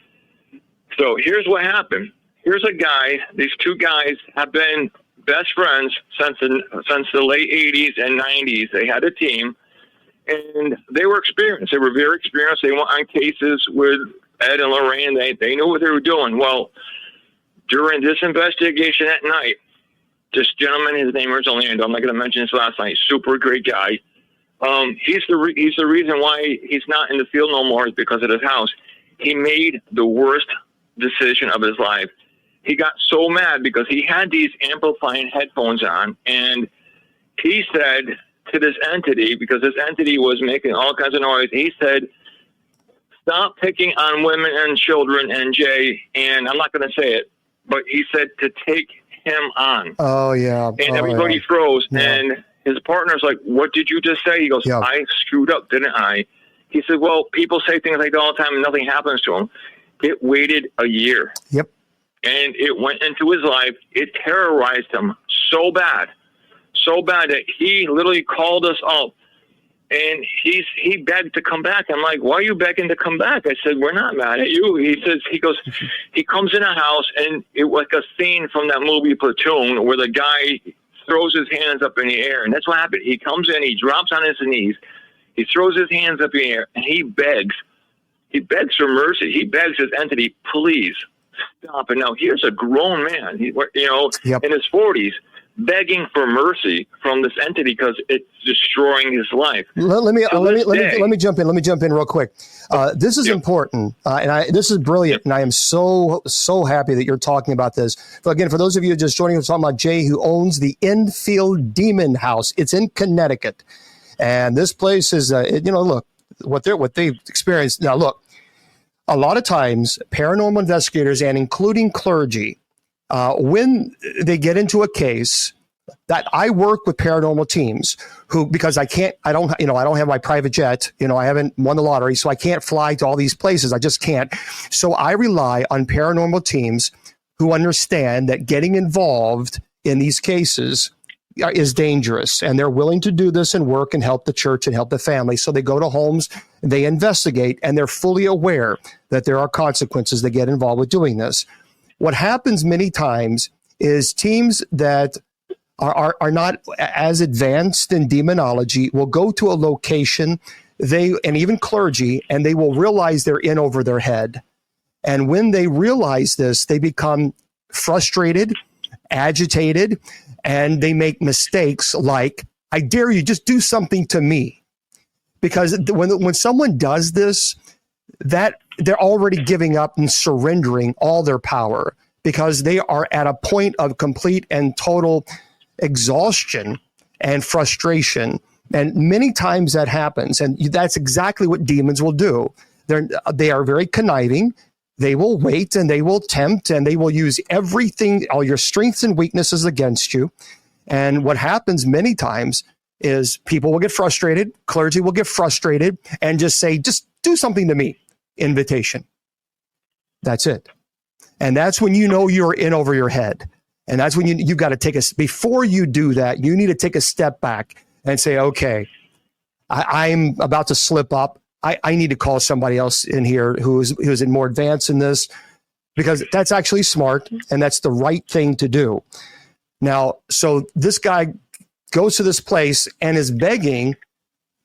So here's what happened. Here's a guy. These two guys have been best friends since the late 80s and 90s. They had a team, and they were experienced. They were very experienced. They went on cases with Ed and Lorraine. They knew what they were doing. Well, during this investigation at night, this gentleman, his name is Orlando. I'm not going to mention his last name. Super great guy. He's the reason why he's not in the field no more is because of his house. He made the worst decision of his life. He got so mad because he had these amplifying headphones on, and he said to this entity, because this entity was making all kinds of noise, he said, stop picking on women and children and Jay, and I'm not going to say it, but he said to take him on. Oh, yeah. And everybody froze, and his partner's like, what did you just say? He goes, I screwed up, didn't I? He said, well, people say things like that all the time and nothing happens to them. It waited a year. Yep. And it went into his life. It terrorized him so bad that he literally called us up, and he begged to come back. I'm like, why are you begging to come back? I said, we're not mad at you. He goes, he comes in a house, and it was like a scene from that movie Platoon where the guy throws his hands up in the air. And that's what happened. He comes in, he drops on his knees, he throws his hands up in the air, and he begs. He begs for mercy. He begs his entity, please stop. And now here's a grown man, in his 40s, begging for mercy from this entity because it's destroying his life. Let me jump in. Let me jump in real quick. This is important, and this is brilliant, and I am so happy that you're talking about this. But again, for those of you just joining us, talking about Jay, who owns the Enfield Demon House. It's in Connecticut, and this place is, look what they've experienced. Now, look, a lot of times, paranormal investigators and including clergy, when they get into a case, that I work with paranormal teams who, because I don't have my private jet, I haven't won the lottery, so I can't fly to all these places. I just can't. So I rely on paranormal teams who understand that getting involved in these cases is dangerous, and they're willing to do this and work and help the church and help the family. So they go to homes, they investigate, and they're fully aware that there are consequences that get involved with doing this. What happens many times is teams that are not as advanced in demonology will go to a location, and even clergy, and they will realize they're in over their head. And when they realize this, they become frustrated, agitated, and they make mistakes like, I dare you, just do something to me. Because when someone does this, that they're already giving up and surrendering all their power, because they are at a point of complete and total exhaustion and frustration. And many times that happens, and that's exactly what demons will do. They are very conniving. They will wait, and they will tempt, and they will use everything, all your strengths and weaknesses against you. And what happens many times is people will get frustrated, clergy will get frustrated, and just say, just do something to me. Invitation. That's it. And that's when you're in over your head. And that's when you've got to before you do that, you need to take a step back and say, okay, I'm about to slip up. I need to call somebody else in here who's more advanced in this. because that's actually smart and that's the right thing to do. Now, so this guy goes to this place and is begging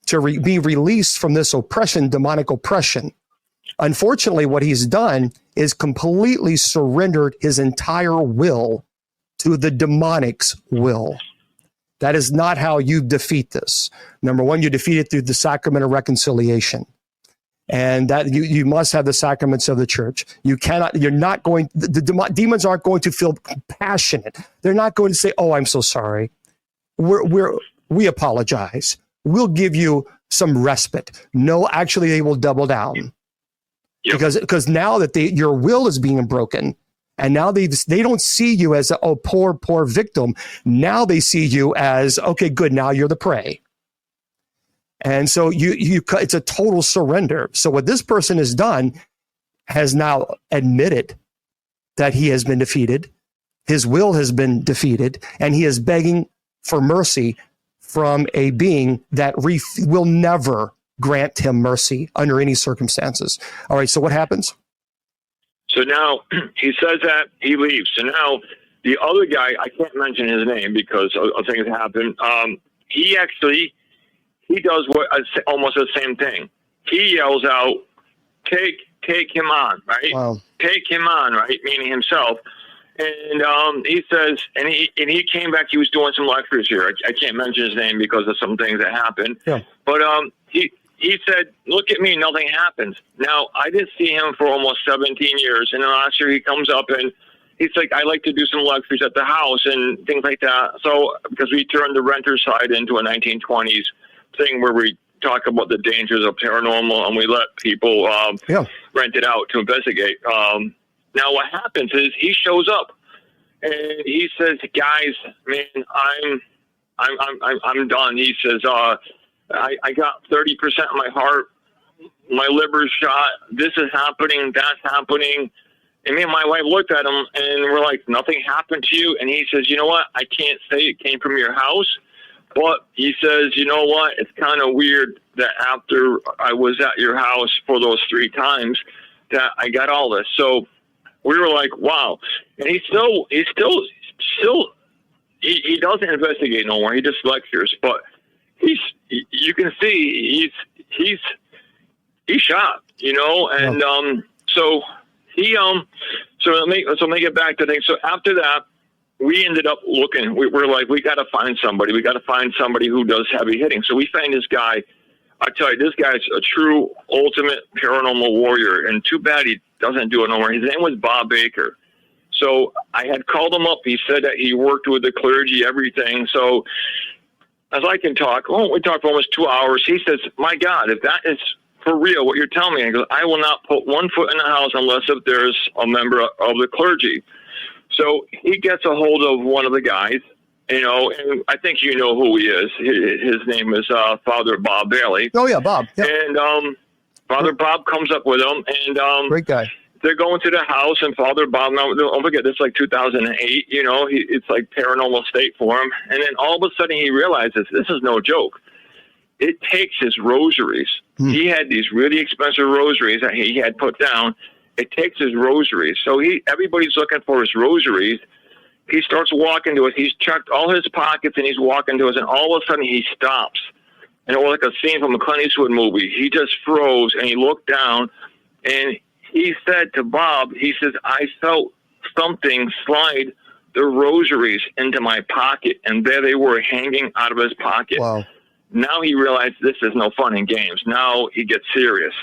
to be released from this oppression, demonic oppression. Unfortunately, what he's done is completely surrendered his entire will to the demonic's will. That is not how you defeat this. Number one, you defeat it through the sacrament of reconciliation. And that you must have the sacraments of the church. You're not going, the demons aren't going to feel compassionate. They're not going to say, oh, I'm so sorry. We apologize. We'll give you some respite. No, actually, they will double down. Yep. Because now that your will is being broken, and now they don't see you as a poor victim. Now they see you as, okay, good. Now you're the prey. And so it's a total surrender. So what this person has done has now admitted that he has been defeated. His will has been defeated, and he is begging for mercy from a being that will never grant him mercy under any circumstances. All right, so what happens? So now he says that he leaves. So now the other guy, I can't mention his name because of things that happen. He does almost the same thing. He yells out, take him on, right? Wow. Take him on, right? Meaning himself. And he says, and he came back. He was doing some lectures here. I can't mention his name because of some things that happened. Yeah. But he said, look at me, nothing happens. Now, I didn't see him for almost 17 years. And then last year he comes up and he's like, I like to do some lectures at the house and things like that. So, because we turned the renter side into a 1920s thing where we talk about the dangers of paranormal and we let people rent it out to investigate. Now, what happens is he shows up and he says, guys, man, I'm done. He says, I got 30% of my heart, my liver's shot, this is happening, that's happening. And me and my wife looked at him and we're like, nothing happened to you? And he says, you know what? I can't say it came from your house, but he says, you know what? It's kind of weird that after I was at your house for those 3 times that I got all this. So we were like, wow. And he doesn't investigate no more. He just lectures, but you can see he's shocked, you know, and so let me get back to things. So after that, we ended up looking. We're like, we got to find somebody. We got to find somebody who does heavy hitting. So we find this guy. I tell you, this guy's a true ultimate paranormal warrior, and too bad he doesn't do it no more. His name was Bob Baker. So I had called him up. He said that he worked with the clergy, everything. So as I can talk, we talked for almost 2 hours. He says, my God, if that is for real, what you're telling me, I go, I will not put one foot in the house unless if there's a member of the clergy. So he gets a hold of one of the guys, you know, and I think you know who he is. His name is Father Bob Bailey. Oh, yeah, Bob. Yep. And Father Bob comes up with him, and great guy. They're going to the house, and Father Bob, now don't forget, this is like 2008, you know, it's like paranormal state for him. And then all of a sudden he realizes this is no joke. It takes his rosaries. He had these really expensive rosaries that he had put down. It takes his rosaries. So everybody's looking for his rosaries. He starts walking to it. He's checked all his pockets, and he's walking to us, and all of a sudden he stops. And it was like a scene from a Clint Eastwood movie. He just froze, and he looked down, and he said to Bob, he says, I felt something slide the rosaries into my pocket, and there they were hanging out of his pocket. Wow. Now he realized this is no fun and games. Now he gets serious.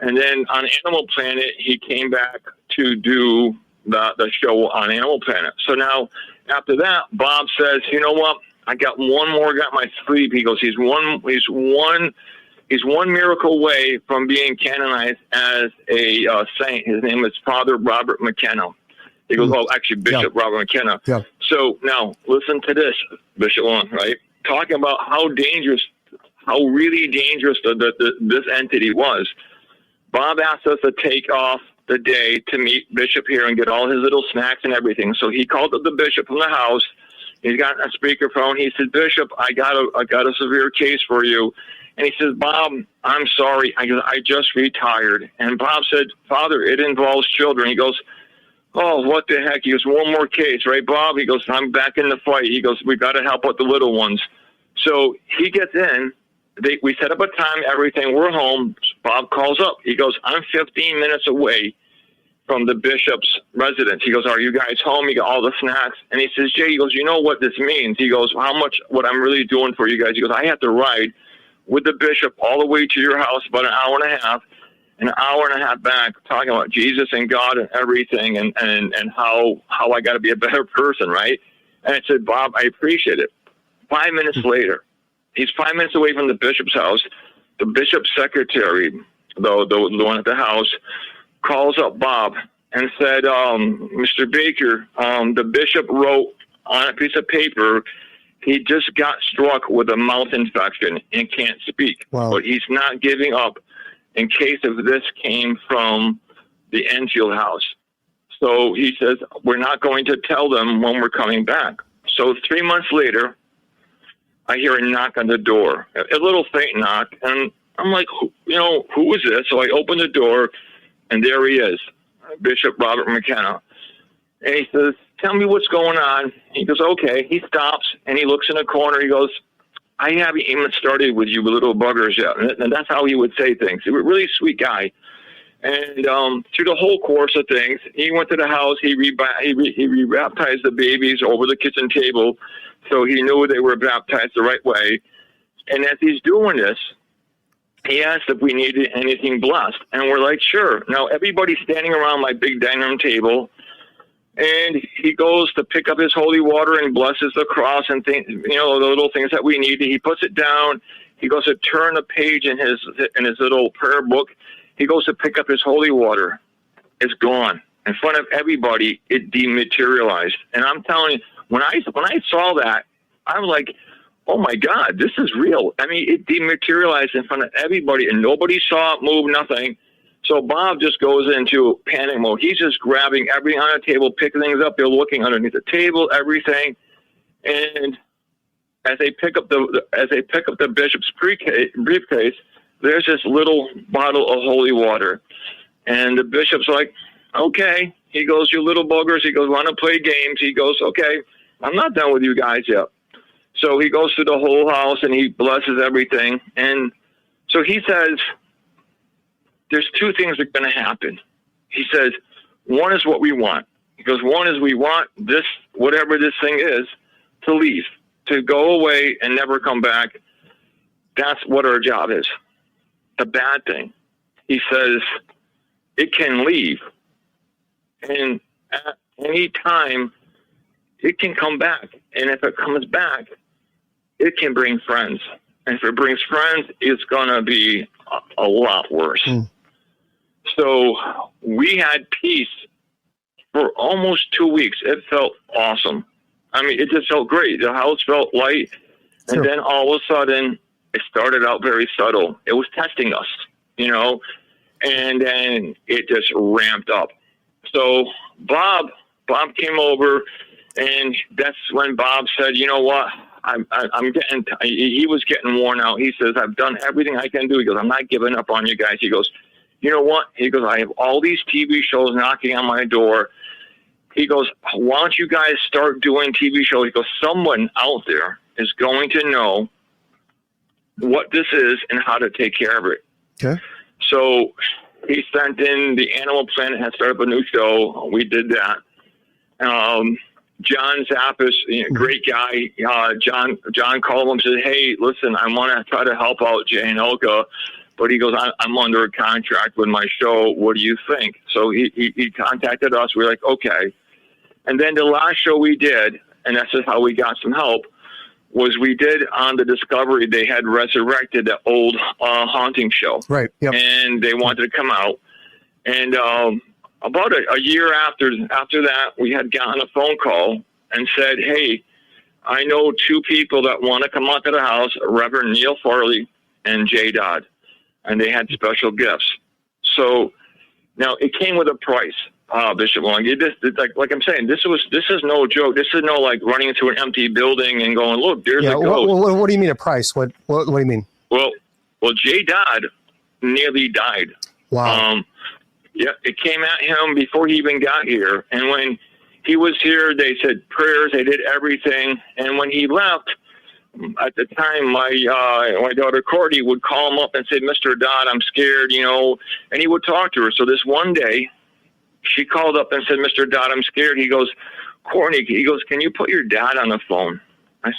And then on Animal Planet, he came back to do the show on Animal Planet. So now after that, Bob says, you know what? I got one more guy in my sleeve. He goes, he's one miracle away from being canonized as a saint. His name is Father Robert McKenna. He goes, Bishop Robert McKenna. Yeah. So now listen to this, Bishop Long, right? Talking about how really dangerous this entity was. Bob asked us to take off the day to meet Bishop here and get all his little snacks and everything. So he called up the bishop from the house. He's got a speakerphone. He said, Bishop, I got a severe case for you. And he says, Bob, I'm sorry. I just retired. And Bob said, Father, it involves children. He goes, oh, what the heck? He goes, one more case, right, Bob? He goes, I'm back in the fight. He goes, we got to help out the little ones. So he gets in. We set up a time, everything. We're home. Bob calls up. He goes, I'm 15 minutes away from the bishop's residence. He goes, are you guys home? He got all the snacks. And he says, Jay, he goes, you know what this means? He goes, what I'm really doing for you guys? He goes, I have to ride with the bishop all the way to your house, about an hour and a half back, talking about Jesus and God and everything, and how I got to be a better person, right? And I said, Bob, I appreciate it. 5 minutes later, he's 5 minutes away from the bishop's house. The bishop's secretary, the one at the house, calls up Bob and said, Mr. Baker, the bishop wrote on a piece of paper, he just got struck with a mouth infection and can't speak. Wow. But he's not giving up in case if this came from the Enfield House. So he says, we're not going to tell them when we're coming back. So 3 months later, I hear a knock on the door, a little faint knock, and I'm like, who is this? So I open the door, and there he is, Bishop Robert McKenna. And he says, tell me what's going on. He goes, okay. He stops, and he looks in the corner. He goes, I haven't even started with you little buggers yet. And that's how he would say things. He was a really sweet guy. And through the whole course of things, he went to the house. He re-baptized the babies over the kitchen table, so he knew they were baptized the right way. And as he's doing this, he asked if we needed anything blessed. And we're like, sure. Now, everybody's standing around my big dining room table, and he goes to pick up his holy water and blesses the cross and things, the little things that we need. He puts it down. He goes to turn a page in his little prayer book. He goes to pick up his holy water. It's gone. In front of everybody, it dematerialized. And I'm telling you, when I saw that, I was like, oh my God, this is real. I mean, it dematerialized in front of everybody, and nobody saw it move, nothing. So Bob just goes into panic mode. He's just grabbing everything on the table, picking things up. They're looking underneath the table, everything. And as they pick up the bishop's briefcase, there's this little bottle of holy water. And the bishop's like, okay. He goes, you little buggers. He goes, want to play games? He goes, okay, I'm not done with you guys yet. So he goes through the whole house and he blesses everything. And so he says, there's two things that are going to happen. He says, one is what we want. He goes, one is we want this, whatever this thing is, to leave, to go away and never come back. That's what our job is. The bad thing, he says, it can leave. And at any time, it can come back. And if it comes back, it can bring friends. And if it brings friends, it's going to be a lot worse. So we had peace for almost 2 weeks. It felt awesome. I mean, it just felt great. The house felt light. Sure. And then all of a sudden, it started out very subtle. It was testing us, and then it just ramped up. So Bob came over, and that's when Bob said, you know what? He was getting worn out. He says, I've done everything I can do. He goes, I'm not giving up on you guys. He goes, you know what? He goes, I have all these TV shows knocking on my door. He goes, why don't you guys start doing TV shows? He goes, someone out there is going to know what this is and how to take care of it. Okay. So he sent in the Animal Planet, had started up a new show. We did that. John Zappas, great guy. John called him and said, hey, listen, I want to try to help out Jay and Olga, but he goes, I'm under a contract with my show. What do you think? So he contacted us. We were like, okay. And then the last show we did, and that's just how we got some help, was we did on the Discovery, they had resurrected the old haunting show. Right. Yep. And they wanted to come out. And about a year after that, we had gotten a phone call and said, hey, I know two people that want to come out to the house, Reverend Neil Farley and Jay Dodd, and they had special gifts. So now it came with a price. Bishop Long, like I'm saying, this is no joke. This is no like running into an empty building and going, look, there's a ghost. What do you mean a price? What do you mean? Well, Jay Dodd nearly died. Wow. Yeah, it came at him before he even got here. And when he was here, they said prayers, they did everything. And when he left, at the time, my daughter Courtney would call him up and say, "Mr. Dodd, I'm scared," and he would talk to her. So this one day, she called up and said, "Mr. Dodd, I'm scared." He goes, "Courtney," he goes, "can you put your dad on the phone?" I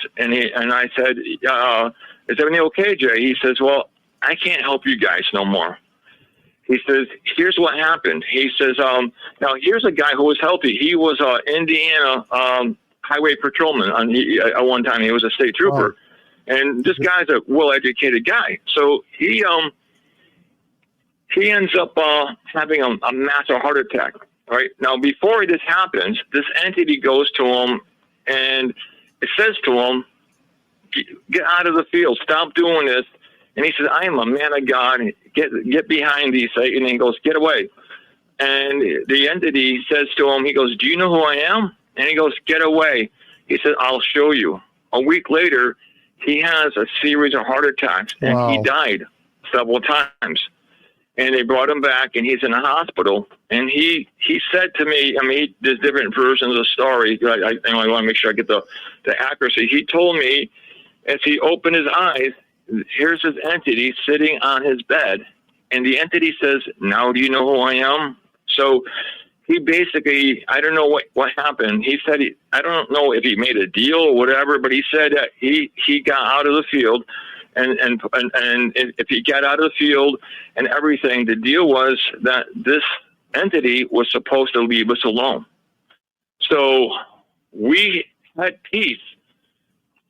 said, "Is everything okay, Jay?" He says, "Well, I can't help you guys no more." He says, "Here's what happened." He says, "Now here's a guy who was healthy. He was Indiana highway patrolman. At one time, he was a state trooper, and this guy's a well-educated guy. So he ends up having a massive heart attack. Right now, before this happens, this entity goes to him and it says to him, "Get out of the field. Stop doing this." And he says, "I am a man of God. Get behind thee, Satan." And he goes, "Get away." And the entity says to him, he goes, "Do you know who I am?" And he goes, "Get away." He said, "I'll show you." A week later, he has a series of heart attacks, and he died several times. And they brought him back, and he's in the hospital. And he said to me, there's different versions of the story. I want to make sure I get the accuracy. He told me, as he opened his eyes, here's his entity sitting on his bed. And the entity says, "Now do you know who I am?" So he basically, I don't know what happened. He said, I don't know if he made a deal or whatever, but he said that he got out of the field. And if he got out of the field and everything, the deal was that this entity was supposed to leave us alone. So we had peace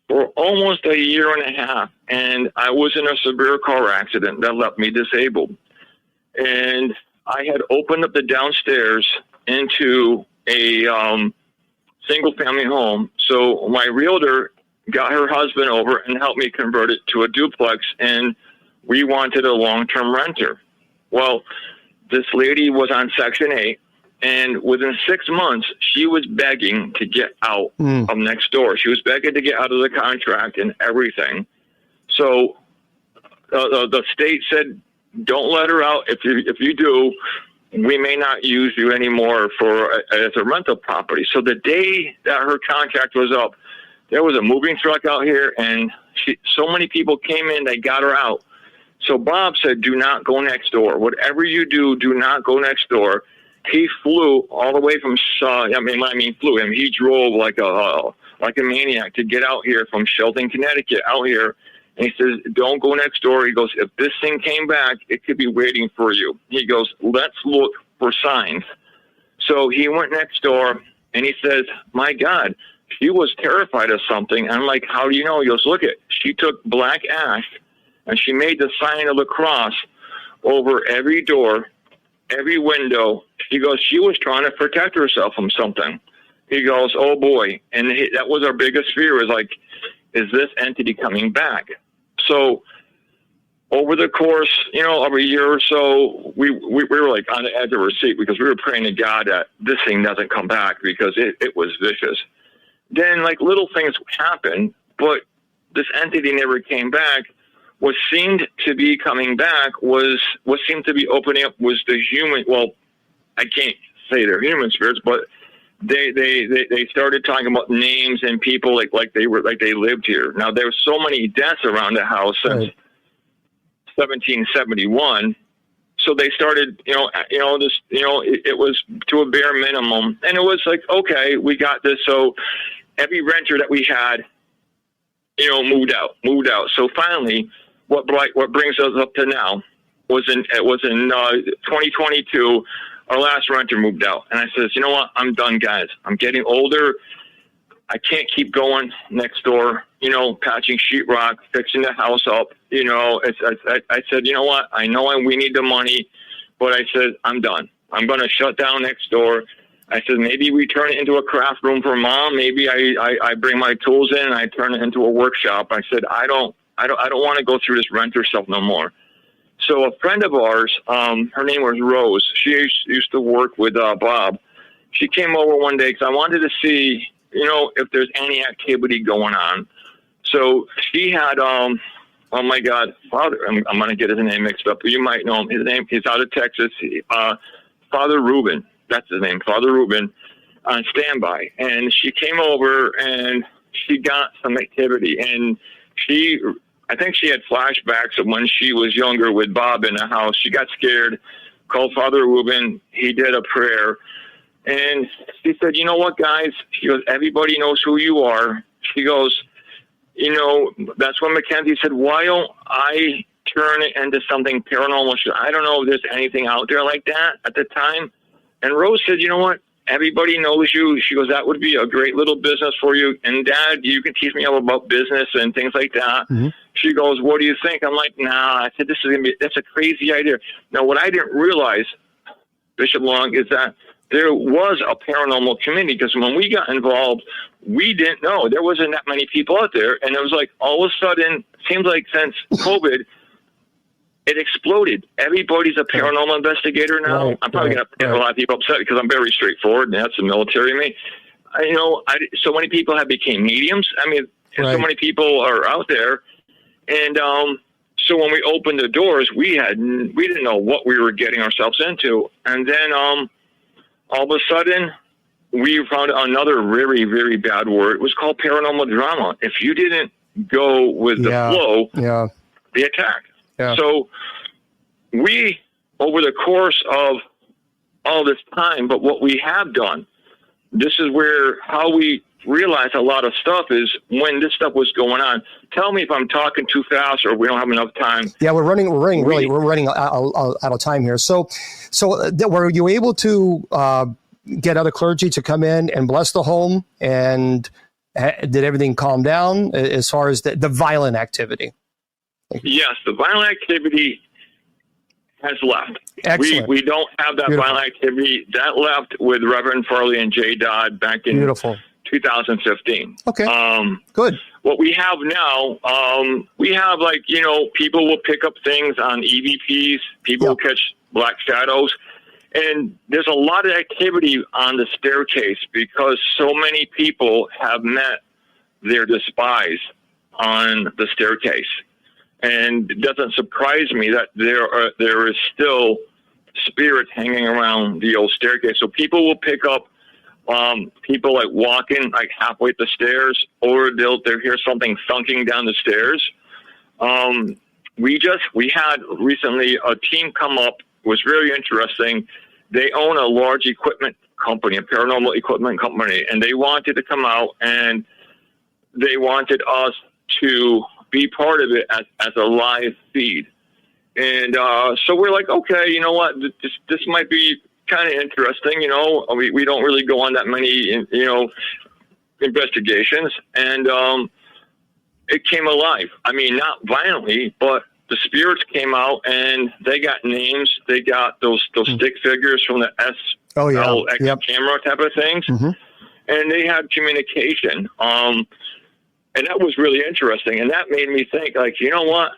for almost a year and a half, and I was in a severe car accident that left me disabled. And I had opened up the downstairs into a single-family home. So my realtor got her husband over and helped me convert it to a duplex, and we wanted a long-term renter. Well, this lady was on Section 8, and within 6 months, she was begging to get out of next door. She was begging to get out of the contract and everything. So the state said, "Don't let her out. If you do, we may not use you anymore as a rental property." So the day that her contract was up, there was a moving truck out here, and so many people came in, they got her out. So Bob said, "Do not go next door. Whatever you do, do not go next door." He flew all the way from, he drove like a maniac to get out here from Shelton, Connecticut, out here. And he says, "Don't go next door." He goes, "If this thing came back, it could be waiting for you." He goes, "Let's look for signs." So he went next door, and he says, "My God, she was terrified of something." I'm like, "How do you know?" He goes, "Look it. She took black ash, and she made the sign of the cross over every door, every window." He goes, "She was trying to protect herself from something." He goes, "Oh boy." And that was our biggest fear, is this entity coming back? So over the course, of a year or so, we were like on the edge of our seat, because we were praying to God that this thing doesn't come back, because it was vicious. Then little things happened, but this entity never came back. What seemed to be coming back what seemed to be opening up was the human. Well, I can't say they're human spirits, but they started talking about names and people like they lived here. Now there's so many deaths around the house since 1771. So they started, it was to a bare minimum, and it was like, okay, we got this. So every renter that we had, moved out. So finally, what brings us up to now was in 2022. Our last renter moved out, and I says, "You know what? I'm done, guys. I'm getting older. I can't keep going next door, patching sheetrock, fixing the house up. I said, you know what? I know we need the money, but I said, I'm done. I'm going to shut down next door." I said, maybe we turn it into a craft room for Mom. Maybe I bring my tools in and I turn it into a workshop. I said, I don't want to go through this renter stuff no more. So a friend of ours, her name was Rose. She used to work with Bob. She came over one day because I wanted to see, if there's any activity going on. So she had, oh my God, Father, I'm going to get his name mixed up. You might know him. He's out of Texas. Father Reuben. That's his name, Father Reuben, on standby. And she came over and she got some activity. And I think she had flashbacks of when she was younger with Bob in the house. She got scared, called Father Reuben. He did a prayer. And she said, you know what, guys? She goes, everybody knows who you are. She goes, that's when Mackenzie said, why don't I turn it into something paranormal? I don't know if there's anything out there like that at the time. And Rose said, you know what? Everybody knows you. She goes, that would be a great little business for you. And Dad, you can teach me all about business and things like that. Mm-hmm. She goes, what do you think? I'm like, nah. I said, that's a crazy idea. Now, what I didn't realize, Bishop Long, is that there was a paranormal community, because when we got involved, we didn't know. There wasn't that many people out there. And it was like, all of a sudden, seems like since COVID, it exploded. Everybody's a paranormal investigator now. Right, I'm probably going to get a lot of people upset because I'm very straightforward, and that's the military in me. So many people have became mediums. I mean, so many people are out there. And so when we opened the doors, we didn't know what we were getting ourselves into. And then all of a sudden, we found another very, very bad word. It was called paranormal drama. If you didn't go with the flow, they attacked. Yeah. So we, over the course of all this time, but what we have done, this is how we realize a lot of stuff is when this stuff was going on. Tell me if I'm talking too fast or we don't have enough time. Yeah, we're running out of time here. So were you able to get other clergy to come in and bless the home, and did everything calm down as far as the violent activity? Yes, the violent activity has left. Excellent. We don't have that violent activity. That left with Reverend Farley and Jay Dodd back in 2015. Okay. Good. What we have now, we have people will pick up things on EVPs. People will catch black shadows. And there's a lot of activity on the staircase because so many people have met their despise on the staircase. And it doesn't surprise me that there is still spirits hanging around the old staircase. So people will pick up people walking halfway up the stairs, or they'll hear something thunking down the stairs. We had recently a team come up. It was very interesting. They own a large equipment company, a paranormal equipment company, and they wanted to come out and they wanted us to be part of it as a live feed. And so we're like, okay, you know what, this might be kind of interesting. We don't really go on that many, investigations. And it came alive. I mean, not violently, but the spirits came out and they got names. They got those stick figures from the SLX camera type of things. Mm-hmm. And they had communication. And that was really interesting. And that made me think, you know what?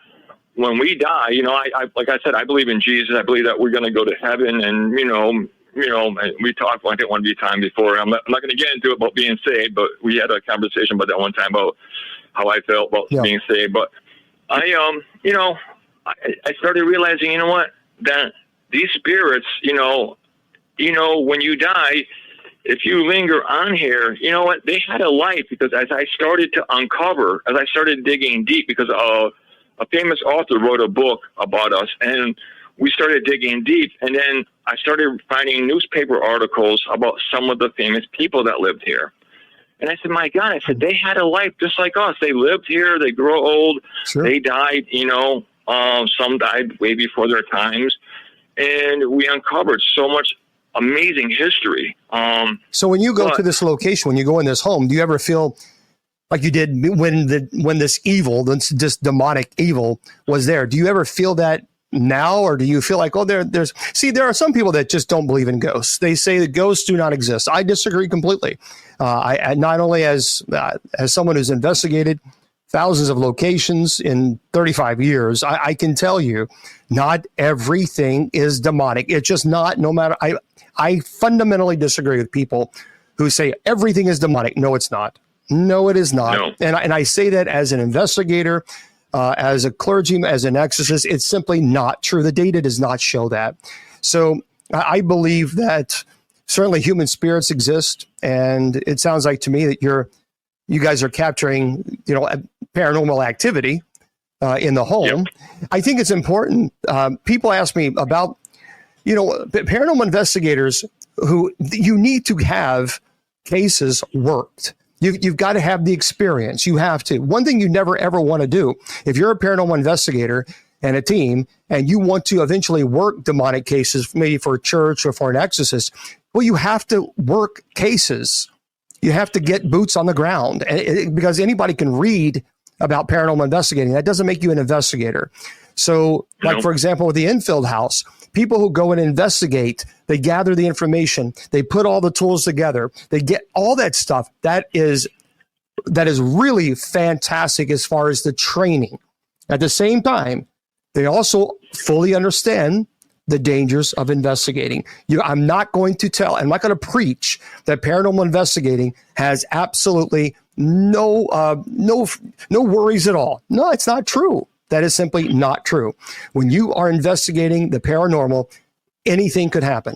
When we die, I like I said, I believe in Jesus. I believe that we're going to go to heaven. And, we talked, I think one time before. I'm not going to get into it about being saved, but we had a conversation about that one time about how I felt about being saved. But I started realizing, you know what, that these spirits, when you die, if you linger on here, you know what, they had a life, because as I started to uncover, as I started digging deep, because a famous author wrote a book about us, and we started digging deep, and then I started finding newspaper articles about some of the famous people that lived here. And I said, my God, they had a life just like us. They lived here, they grew old, they died, some died way before their times, and we uncovered so much amazing history. So when you go to this location, when you go in this home, do you ever feel like you did when this evil, this demonic evil was there? Do you ever feel that now, or do you feel like, there are some people that just don't believe in ghosts. They say that ghosts do not exist. I disagree completely. I not only as someone who's investigated thousands of locations in 35 years, I can tell you not everything is demonic. It's just not, no matter, I fundamentally disagree with people who say everything is demonic. No, it's not. No, it is not. No. And I say that as an investigator, as a clergyman, as an exorcist. It's simply not true. The data does not show that. So I believe that certainly human spirits exist, and it sounds like to me that you guys are capturing, paranormal activity in the home. Yep. I think it's important. People ask me about, paranormal investigators who you need to have cases worked. You've got to have the experience. You have to. One thing you never, ever want to do, if you're a paranormal investigator and a team, and you want to eventually work demonic cases, maybe for a church or for an exorcist, well, you have to work cases. You have to get boots on the ground, because anybody can read about paranormal investigating. That doesn't make you an investigator. So, like, for example, with the Enfield House, people who go and investigate, they gather the information, they put all the tools together, they get all that stuff. That is really fantastic as far as the training. At the same time, they also fully understand the dangers of investigating. I'm not going to preach that paranormal investigating has absolutely no worries at all. No, it's not true. That is simply not true. When you are investigating the paranormal, anything could happen.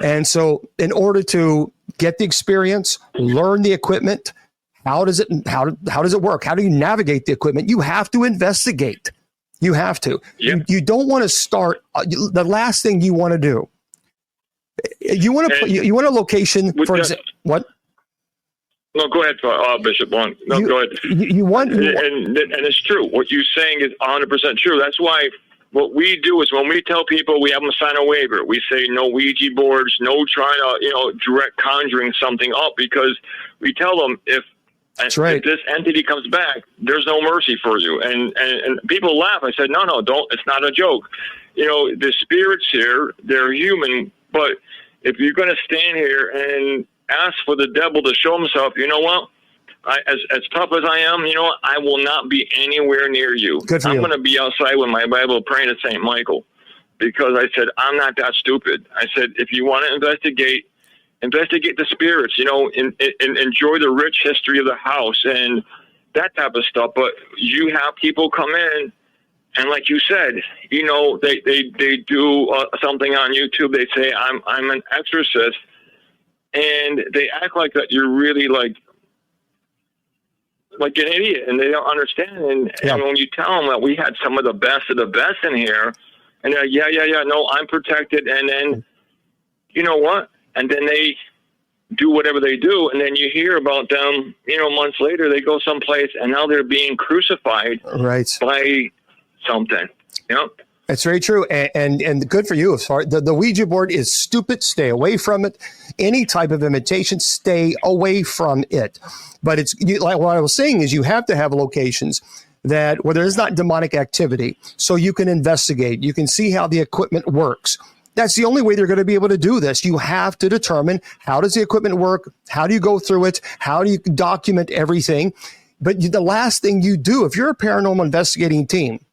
And so in order to get the experience, learn the equipment, how does it work? How do you navigate the equipment? You have to investigate. You have to. Yep. You don't want to start. The last thing you want to do. You want a location for example. What? No, go ahead, Bishop. Go ahead. You want, and it's true. What you're saying is 100% true. That's why what we do is when we tell people, we have them sign a waiver. We say no Ouija boards, no trying to direct conjuring something up, because we tell them if this entity comes back, there's no mercy for you. And people laugh. I said, no, don't. It's not a joke. The spirits here, they're human, but if you're going to stand here and ask for the devil to show himself, you know what? As tough as I am, I will not be anywhere near you. I'm going to be outside with my Bible praying to St. Michael, because I said, I'm not that stupid. I said, if you want to investigate the spirits, and enjoy the rich history of the house and that type of stuff. But you have people come in, and like you said, they do something on YouTube. They say, I'm an exorcist. And they act like that you're really like an idiot, and they don't understand. And when you tell them that we had some of the best in here, and they're like, no, I'm protected. And then, you know what? And then they do whatever they do, and then you hear about them, months later, they go someplace, and now they're being crucified by something. That's very true, and good for you. As far the Ouija board is stupid, stay away from it. Any type of imitation, stay away from it. But it's like what I was saying is you have to have locations where there is not demonic activity, so you can investigate. You can see how the equipment works. That's the only way they're going to be able to do this. You have to determine, how does the equipment work? How do you go through it? How do you document everything? But the last thing you do, if you're a paranormal investigating team,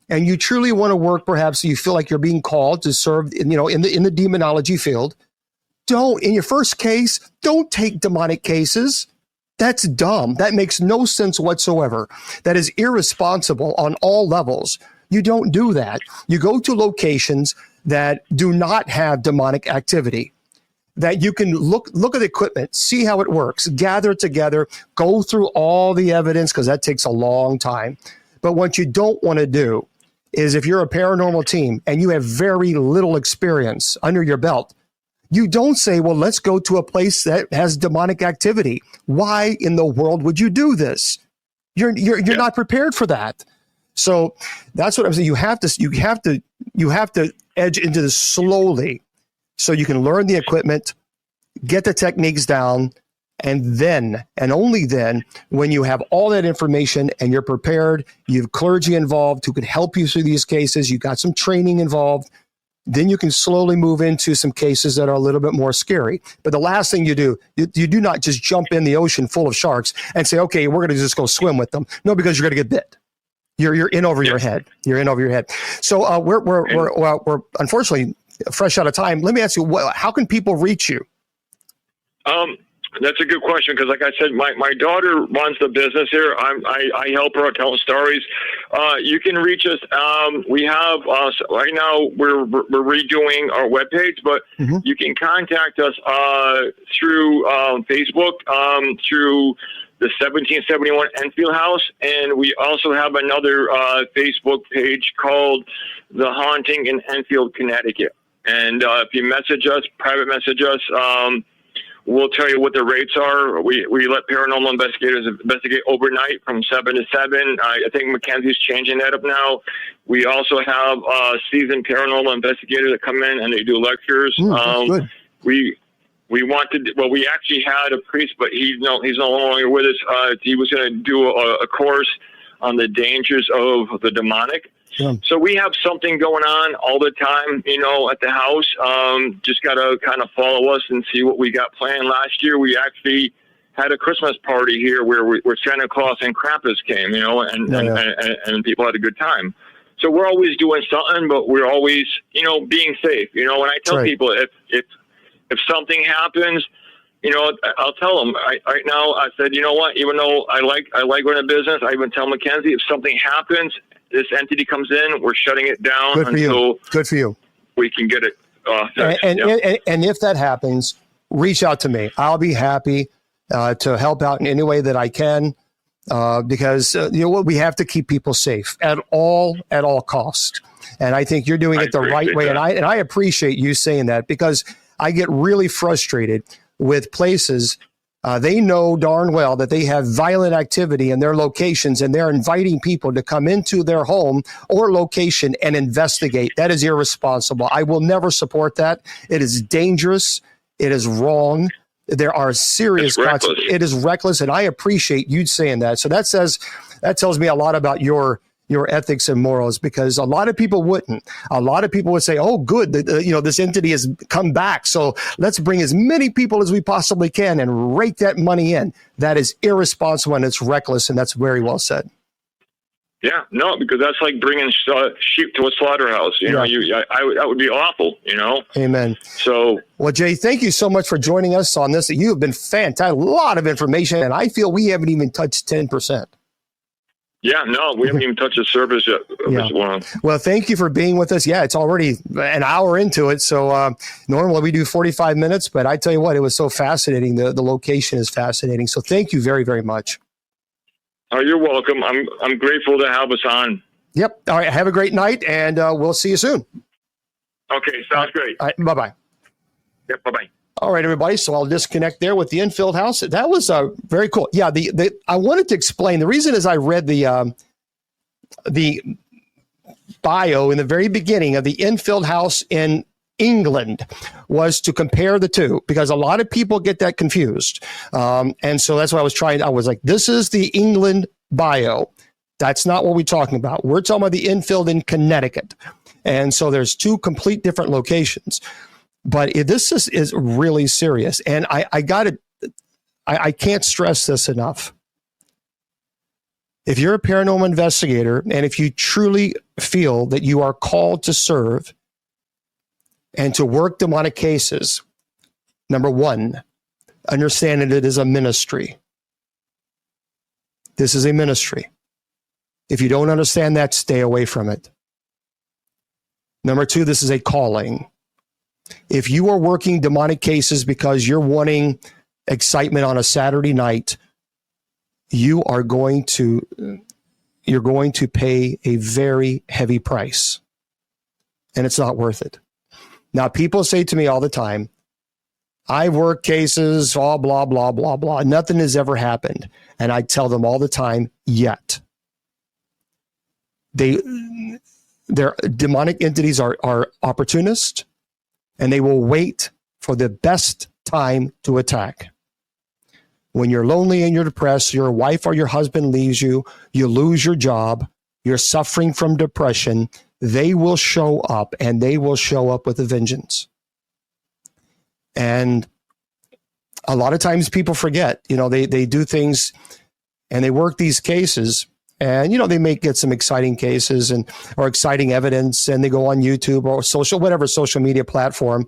and you truly want to work, perhaps you feel like you're being called to serve, in the demonology field, in your first case, don't take demonic cases. That's dumb. That makes no sense whatsoever. That is irresponsible on all levels. You don't do that. You go to locations that do not have demonic activity, that you can look at the equipment, see how it works, gather it together, go through all the evidence, because that takes a long time. But what you don't want to do is, if you're a paranormal team and you have very little experience under your belt, you don't say, well, let's go to a place that has demonic activity. Why in the world would you do this? You're not prepared for that. So that's what I'm saying. You have to edge into this slowly, so you can learn the equipment, get the techniques down, and then, and only then, when you have all that information and you're prepared, you have clergy involved who could help you through these cases, you got some training involved, then you can slowly move into some cases that are a little bit more scary. But the last thing you do, you do not just jump in the ocean full of sharks and say, okay, we're going to just go swim with them. No, because you're going to get bit. You're in over your head. You're in over your head. So we're unfortunately fresh out of time. Let me ask you, how can people reach you? That's a good question because, like I said, my daughter runs the business here. I help her out telling stories. You can reach us. We have right now we're redoing our webpage, but you can contact us through Facebook, through the 1771 Enfield House, and we also have another Facebook page called The Haunting in Enfield, Connecticut. And if you message us, private message us. We'll tell you what the rates are. We let paranormal investigators investigate overnight from 7 to 7. I think Mackenzie's changing that up now. We also have seasoned paranormal investigators that come in and they do lectures. Good. We wanted, well, we actually had a priest, but he's no longer with us. He was going to do a course on the dangers of the demonic. Yeah. So we have something going on all the time, at the house. Just got to kind of follow us and see what we got planned. Last year, we actually had a Christmas party here where Santa Claus and Krampus came, and people had a good time. So we're always doing something, but we're always, being safe. When I tell people if something happens, I'll tell them right now. I said, you know what? Even though I like running a business, I even tell Mackenzie if something happens, this entity comes in, we're shutting it down until Good for you. We can get it. And if that happens, reach out to me. I'll be happy to help out in any way that I can because we have to keep people safe at all costs. And I think you're doing it the right way. And I appreciate you saying that because I get really frustrated with places. They know darn well that they have violent activity in their locations and they're inviting people to come into their home or location and investigate. That is irresponsible. I will never support that. It is dangerous. It is wrong. There are serious consequences. It is reckless. And I appreciate you saying that. So that tells me a lot about your ethics and morals, because a lot of people wouldn't. A lot of people would say, oh, good, this entity has come back, so let's bring as many people as we possibly can and rake that money in. That is irresponsible and it's reckless, and that's very well said. Yeah, no, because that's like bringing sheep to a slaughterhouse. That would be awful, Amen. So, well, Jay, thank you so much for joining us on this. You have been fantastic. A lot of information, and I feel we haven't even touched 10%. Yeah, no, we haven't even touched the surface yet. Yeah. Well, thank you for being with us. Yeah, it's already an hour into it. So normally we do 45 minutes, but I tell you what, it was so fascinating. The location is fascinating. So thank you very, very much. Oh, you're welcome. I'm grateful to have us on. Yep. All right. Have a great night, and we'll see you soon. Okay, sounds great. All right, bye-bye. Yep, bye-bye. All right, everybody. So I'll disconnect there with the Enfield House. That was very cool. Yeah, I wanted to explain. The reason is I read the bio in the very beginning of the Enfield House in England was to compare the two, because a lot of people get that confused. And so that's what I was like, this is the England bio. That's not what we're talking about. We're talking about the Enfield in Connecticut. And so there's two complete different locations. But this is really serious. And I can't stress this enough. If you're a paranormal investigator, and if you truly feel that you are called to serve and to work demonic cases, number one, understand that it is a ministry. This is a ministry. If you don't understand that, stay away from it. Number two, this is a calling. If you are working demonic cases because you're wanting excitement on a Saturday night, you're going to pay a very heavy price, and it's not worth it. Now, people say to me all the time, I've worked cases, all blah, blah, blah, blah. Nothing has ever happened. And I tell them all the time, yet. Their demonic entities are opportunists, and they will wait for the best time to attack. When you're lonely and you're depressed, your wife or your husband leaves you, you lose your job, you're suffering from depression, they will show up, and they will show up with a vengeance. And a lot of times people forget, they do things and they work these cases, and, they may get some exciting cases or exciting evidence, and they go on YouTube or whatever social media platform.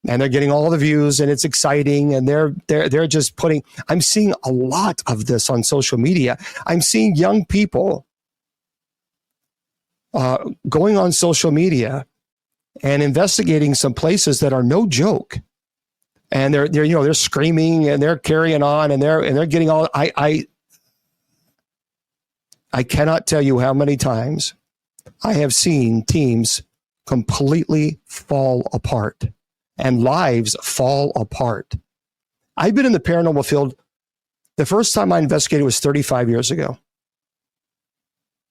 and they're getting all the views, and it's exciting, and they're just putting. I'm seeing a lot of this on social media. I'm seeing young people going on social media and investigating some places that are no joke, and they're screaming and they're carrying on and they're getting all. I cannot tell you how many times I have seen teams completely fall apart and lives fall apart. I've been in the paranormal field. The first time I investigated was 35 years ago.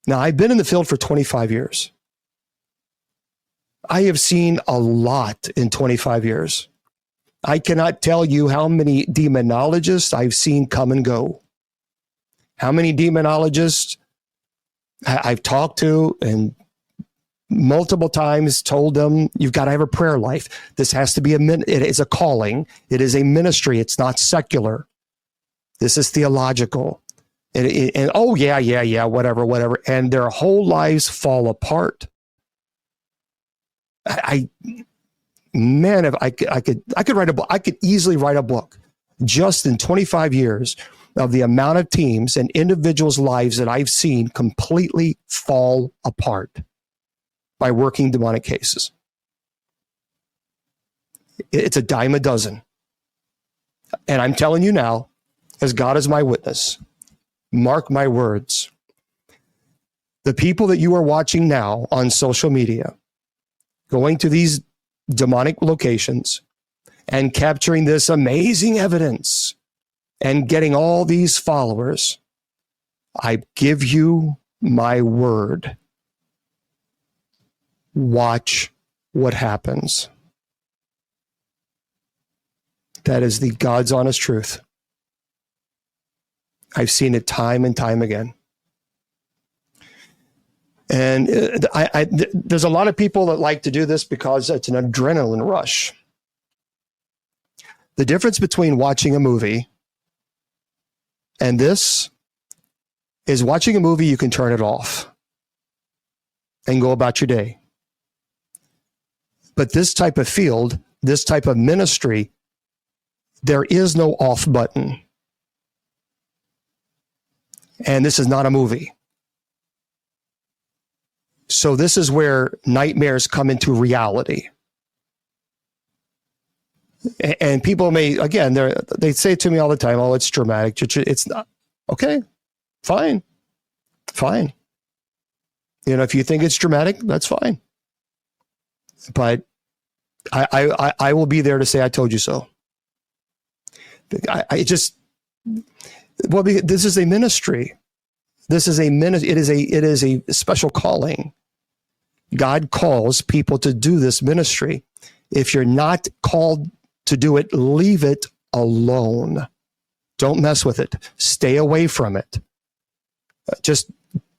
Now, I've been in the field for 25 years. I have seen a lot in 25 years. I cannot tell you how many demonologists I've seen come and go. How many demonologists I've talked to and multiple times told them, you've got to have a prayer life. This has to be it is a calling. It is a ministry. It's not secular. This is theological. And oh, yeah, whatever. And their whole lives fall apart. If I could write a book. I could easily write a book just in 25 years of the amount of teams and individuals' lives that I've seen completely fall apart by working demonic cases. It's a dime a dozen. And I'm telling you now, as God is my witness, mark my words. The people that you are watching now on social media, going to these demonic locations and capturing this amazing evidence and getting all these followers, I give you my word. Watch what happens. That is the God's honest truth. I've seen it time and time again. And there's a lot of people that like to do this because it's an adrenaline rush. The difference between watching a movie and this is watching a movie, you can turn it off and go about your day. But this type of field, this type of ministry, there is no off button. And this is not a movie. So this is where nightmares come into reality. And people may, again, they say to me all the time, oh, it's dramatic. It's not. Okay, fine. If you think it's dramatic, that's fine. But I will be there to say, I told you so. This is a ministry. It is a special calling. God calls people to do this ministry. If you're not called to do it, leave it alone. Don't mess with it. Stay away from it. Just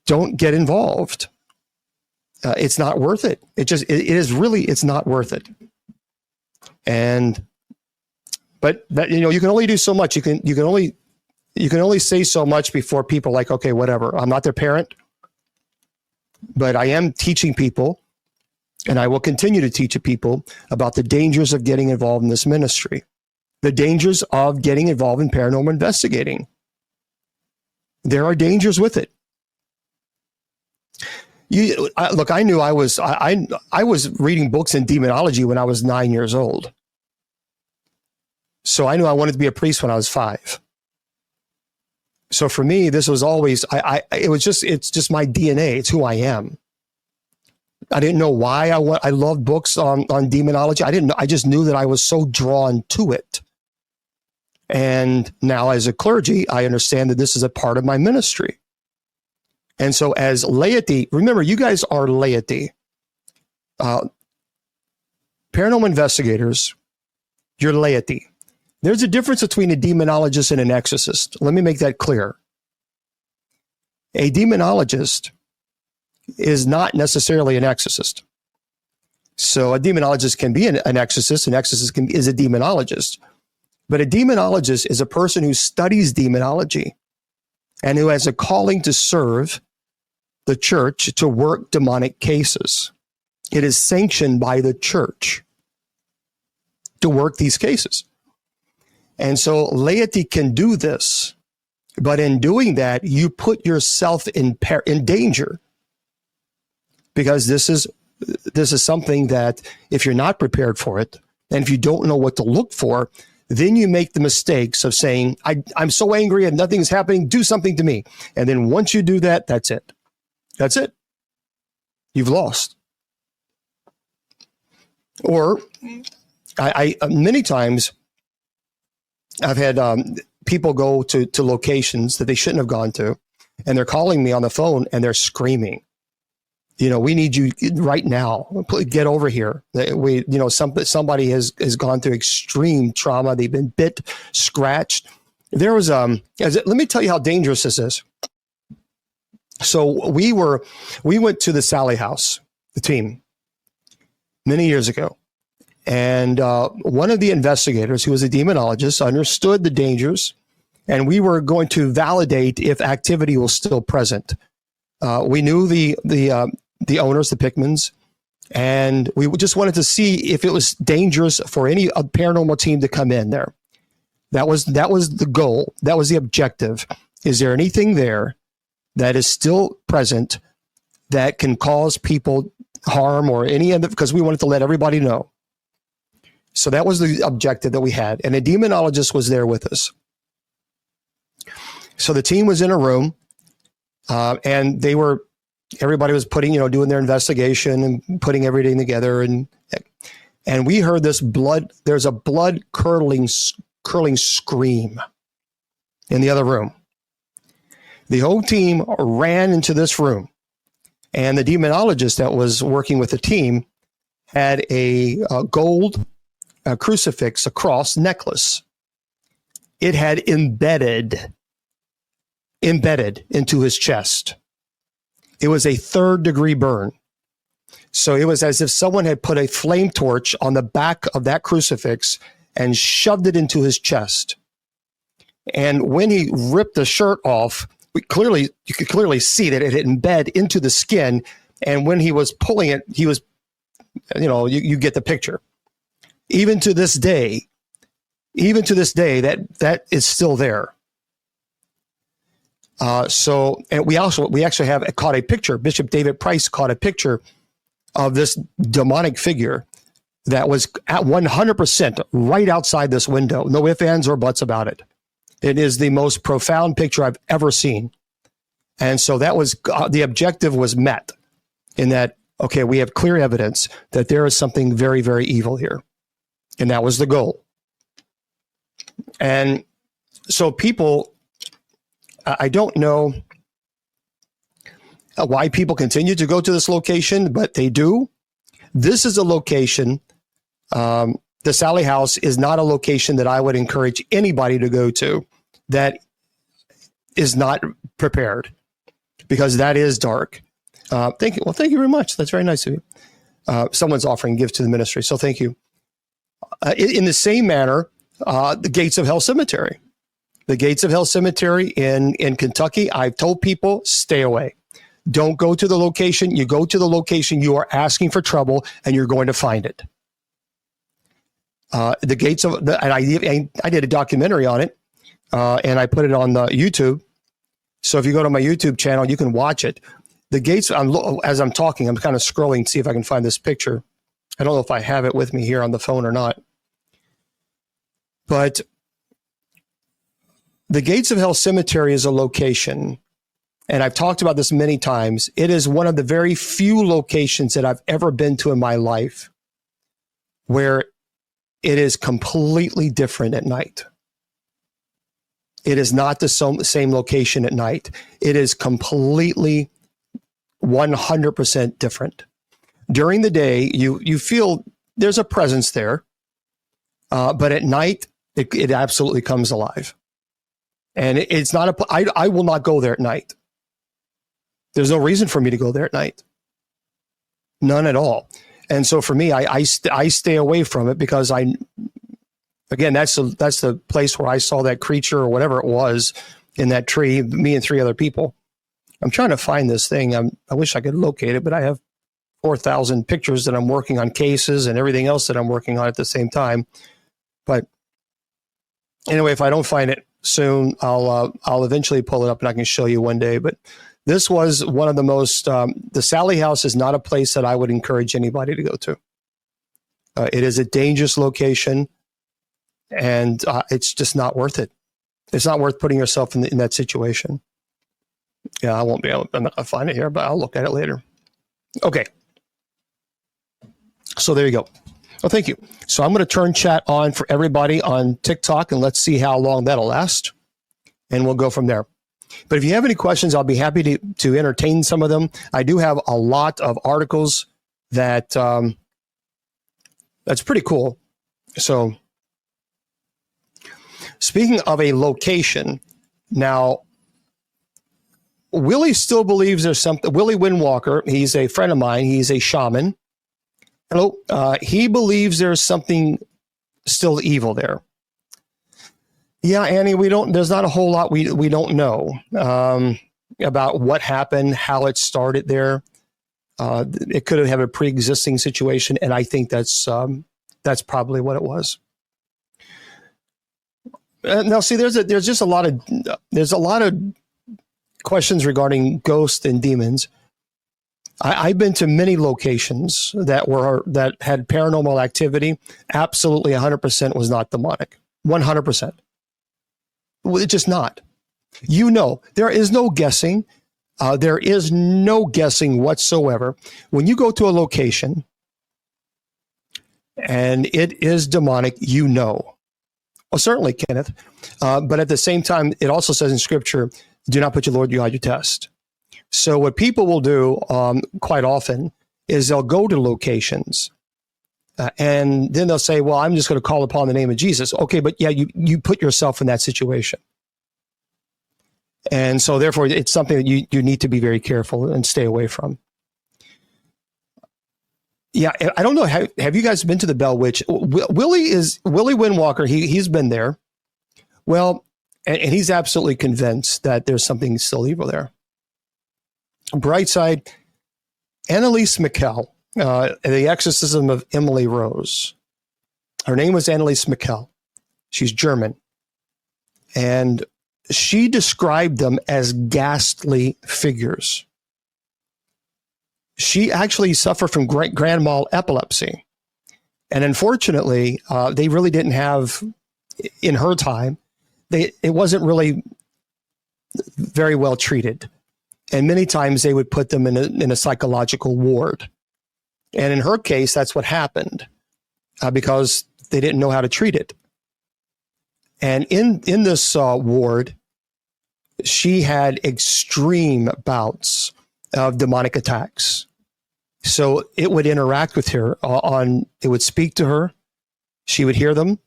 don't get involved. It's not worth it. It's not worth it. But you can only do so much. You can only say so much before people are like, okay, whatever. I'm not their parent, but I am teaching people, and I will continue to teach people about the dangers of getting involved in this ministry, the dangers of getting involved in paranormal investigating. There are dangers with it. I knew I was reading books in demonology when I was 9 years old. So I knew I wanted to be a priest when I was 5. So for me, this was always, it's just my DNA. It's who I am. I didn't know why I loved books on demonology. I just knew that I was so drawn to it. And now as a clergy, I understand that this is a part of my ministry. And so as laity, remember, you guys are laity. Paranormal investigators, you're laity. There's a difference between a demonologist and an exorcist. Let me make that clear. A demonologist is not necessarily an exorcist. So a demonologist can be an exorcist. An exorcist is a demonologist. But a demonologist is a person who studies demonology and who has a calling to serve the church to work demonic cases. It is sanctioned by the church. to work these cases. And so laity can do this, but in doing that, you put yourself in danger, because this is something that if you're not prepared for it, and if you don't know what to look for, then you make the mistakes of saying, I'm so angry and nothing's happening, do something to me. And then once you do that, that's it. That's it. You've lost. Or I many times I've had people go to locations that they shouldn't have gone to, and they're calling me on the phone and they're screaming, we need you right now. Get over here. Somebody has gone through extreme trauma. They've been bit, scratched. There was let me tell you how dangerous this is. So we went to the Sally House, the team, many years ago. And one of the investigators, who was a demonologist, understood the dangers, and we were going to validate if activity was still present. We knew the owners, the Pickmans, and we just wanted to see if it was dangerous for any paranormal team to come in there. That was the goal. That was the objective. Is there anything there that is still present that can cause people harm or any of it? Because we wanted to let everybody know. So that was the objective that we had. And a demonologist was there with us. So the team was in a room, and everybody was doing their investigation and putting everything together. And we heard there's a blood curdling scream in the other room. The whole team ran into this room, and the demonologist that was working with the team had a gold crucifix, a cross necklace. It had embedded into his chest. It was a 3rd-degree burn. So it was as if someone had put a flame torch on the back of that crucifix and shoved it into his chest. And when he ripped the shirt off, you could clearly see that it had embedded into the skin. And when he was pulling it, he was, you get the picture. Even to this day, that is still there. And we actually have caught a picture. Bishop David Price caught a picture of this demonic figure that was at 100% right outside this window. No ifs, ands, or buts about it. It is the most profound picture I've ever seen. And so that was the objective was met in that, okay, we have clear evidence that there is something very, very evil here. And that was the goal. And so people, I don't know why people continue to go to this location, but they do. This is a location. The Sally House is not a location that I would encourage anybody to go to that is not prepared, because that is dark. Thank you. Well, thank you very much. That's very nice of you. Someone's offering gifts to the ministry, so thank you. In the same manner, the Gates of Hell Cemetery. The Gates of Hell Cemetery in Kentucky, I've told people, stay away. Don't go to the location. You go to the location, you are asking for trouble, and you're going to find it. The Gates of, and I did a documentary on it, and I put it on the YouTube. So if you go to my YouTube channel, you can watch it. The Gates, as I'm talking, I'm kind of scrolling to see if I can find this picture. I don't know if I have it with me here on the phone or not. But the Gates of Hell Cemetery is a location, and I've talked about this many times. It is one of the very few locations that I've ever been to in my life where it is completely different at night. It is not the same location at night. It is completely 100% different. During the day, you feel there's a presence there, but at night, it absolutely comes alive. And it's not I will not go there at night. There's no reason for me to go there at night. None at all. And so for me, I stay away from it because again, that's the place where I saw that creature or whatever it was in that tree, me and 3 other people. I'm trying to find this thing. I wish I could locate it, but I have 4,000 pictures that I'm working on, cases and everything else that I'm working on at the same time. But anyway, if I don't find it soon, I'll eventually pull it up and I can show you one day. But this was one of the most, the Sally House is not a place that I would encourage anybody to go to. It is a dangerous location, and it's just not worth it. It's not worth putting yourself in that situation. Yeah, I'm not going to find it here, but I'll look at it later. Okay. So there you go. Well, thank you. So I'm going to turn chat on for everybody on TikTok, and let's see how long that'll last. And we'll go from there. But if you have any questions, I'll be happy to entertain some of them. I do have a lot of articles that that's pretty cool. So speaking of a location, now Willie still believes there's something. Willie Windwalker, he's a friend of mine. He's a shaman. Hello. He believes there's something still evil there. Yeah, Annie, there's not a whole lot we don't know about what happened, how it started there. It could have a pre-existing situation, and I think that's probably what it was. Now, see, there's a lot of questions regarding ghosts and demons. I've been to many locations that had paranormal activity. Absolutely, 100% was not demonic. 100%. It's just not. There is no guessing. There is no guessing whatsoever. When you go to a location and it is demonic, Well, certainly, Kenneth. But at the same time, it also says in Scripture, do not put your Lord God to your test. So what people will do quite often is they'll go to locations and then they'll say, well, I'm just going to call upon the name of Jesus. Okay, but yeah, you put yourself in that situation. And so therefore, it's something that you need to be very careful and stay away from. Yeah, I don't know. Have you guys been to the Bell Witch? Willie Windwalker, he's been there. Well, and he's absolutely convinced that there's something still evil there. Bright side, Annalise McKell, The Exorcism of Emily Rose. Her name was Annalise McKell. She's German. And she described them as ghastly figures. She actually suffered from grand mal epilepsy. And unfortunately, they really didn't have, in her time, it wasn't really very well treated. And many times they would put them in a psychological ward. And in her case, that's what happened because they didn't know how to treat it. And in this ward, she had extreme bouts of demonic attacks. So it would interact with her it would speak to her, she would hear them,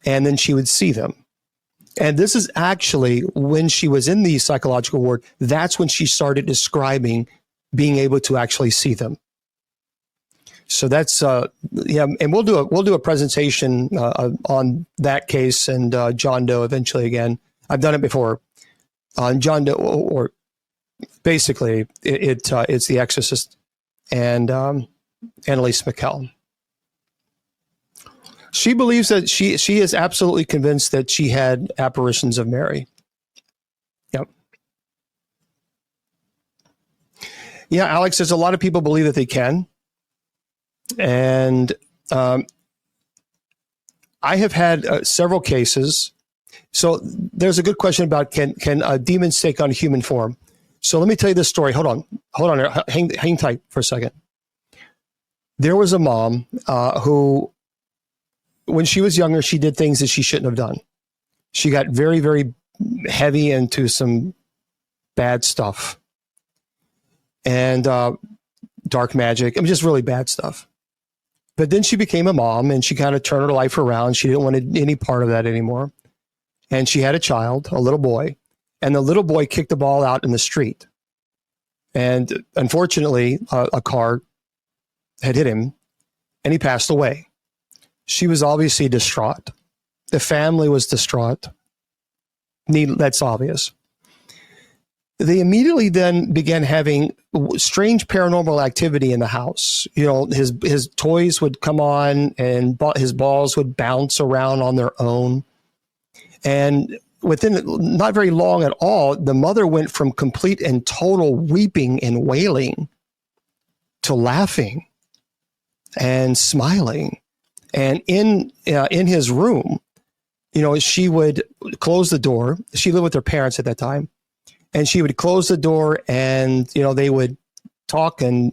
and then she would see them. And this is actually when she was in the psychological ward, that's when she started describing being able to actually see them. So that's, and we'll do a presentation on that case and John Doe eventually again. I've done it before. On John Doe, or basically it's The Exorcist and Annalise McKell. She believes that she is absolutely convinced that she had apparitions of Mary. Yep. Yeah, Alex, there's a lot of people believe that they can. And I have had several cases. So there's a good question about can demons take on human form? So let me tell you this story. Hold on. Hang tight for a second. There was a mom who, when she was younger, she did things that she shouldn't have done. She got very, very heavy into some bad stuff and dark magic. I mean, just really bad stuff. But then she became a mom and she kind of turned her life around. She didn't want any part of that anymore. And she had a child, a little boy, and the little boy kicked the ball out in the street. And unfortunately, a car had hit him and he passed away. She was obviously distraught. The family was distraught. That's obvious. They immediately then began having strange paranormal activity in the house. You know, his toys would come on and his balls would bounce around on their own. And within not very long at all, the mother went from complete and total weeping and wailing to laughing and smiling. And in his room, you know, she would close the door. She lived with her parents at that time. And she would close the door and, you know, they would talk and,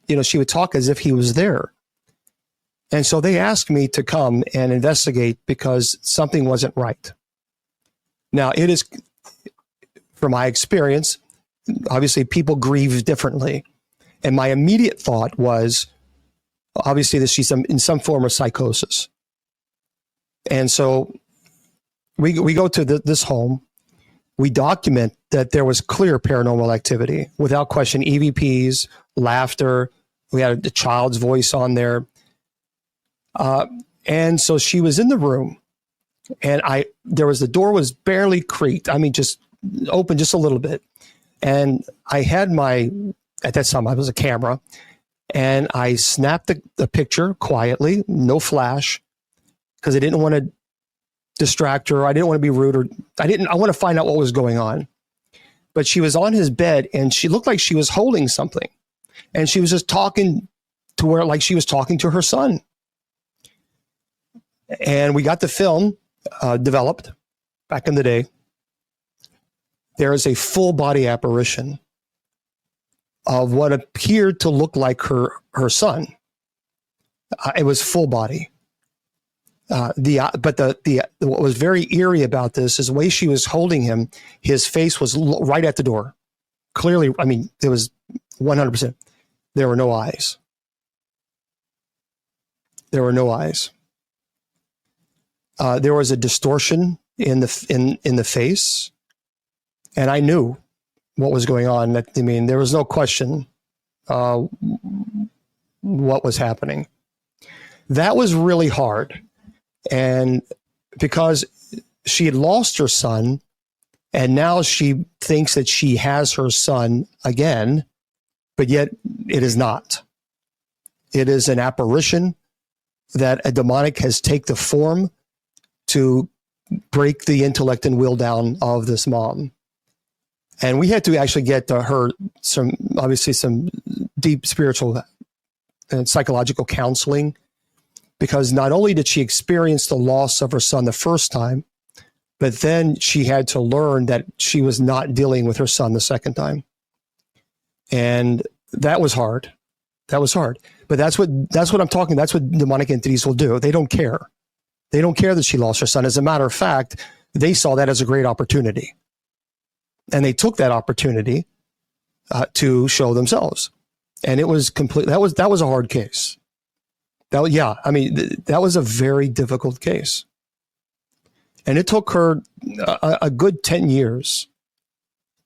you know, she would talk as if he was there. And so they asked me to come and investigate because something wasn't right. Now, it is, from my experience, obviously people grieve differently. And my immediate thought was, obviously, that she's in some form of psychosis. And so we go to this home. We document that there was clear paranormal activity, without question, EVPs, laughter. We had a child's voice on there. And so she was in the room, and the door was barely creaked. I mean, just open just a little bit. And I had at that time, I was a camera, and I snapped the picture quietly, no flash, because I didn't want to distract her. I didn't want to be rude, I want to find out what was going on. But she was on his bed and she looked like she was holding something. And she was just talking to her like she was talking to her son. And we got the film developed back in the day. There is a full body apparition of what appeared to look like her son. It was full body. But what was very eerie about this is the way she was holding him. His face was right at the door. Clearly, I mean, it was 100%. There were no eyes. There were no eyes. There was a distortion in the face, and I knew what was going on. I mean, there was no question what was happening. That was really hard. And because she had lost her son, and now she thinks that she has her son again, but yet it is not. It is an apparition that a demonic has taken the form to break the intellect and will down of this mom. And we had to actually get to her some deep spiritual and psychological counseling, because not only did she experience the loss of her son the first time, but then she had to learn that she was not dealing with her son the second time. And that was hard. That was hard. But that's what I'm talking. That's what demonic entities will do. They don't care. They don't care that she lost her son. As a matter of fact, they saw that as a great opportunity. And they took that opportunity to show themselves. And it was complete. That was a hard case. That was a very difficult case. And it took her a good 10 years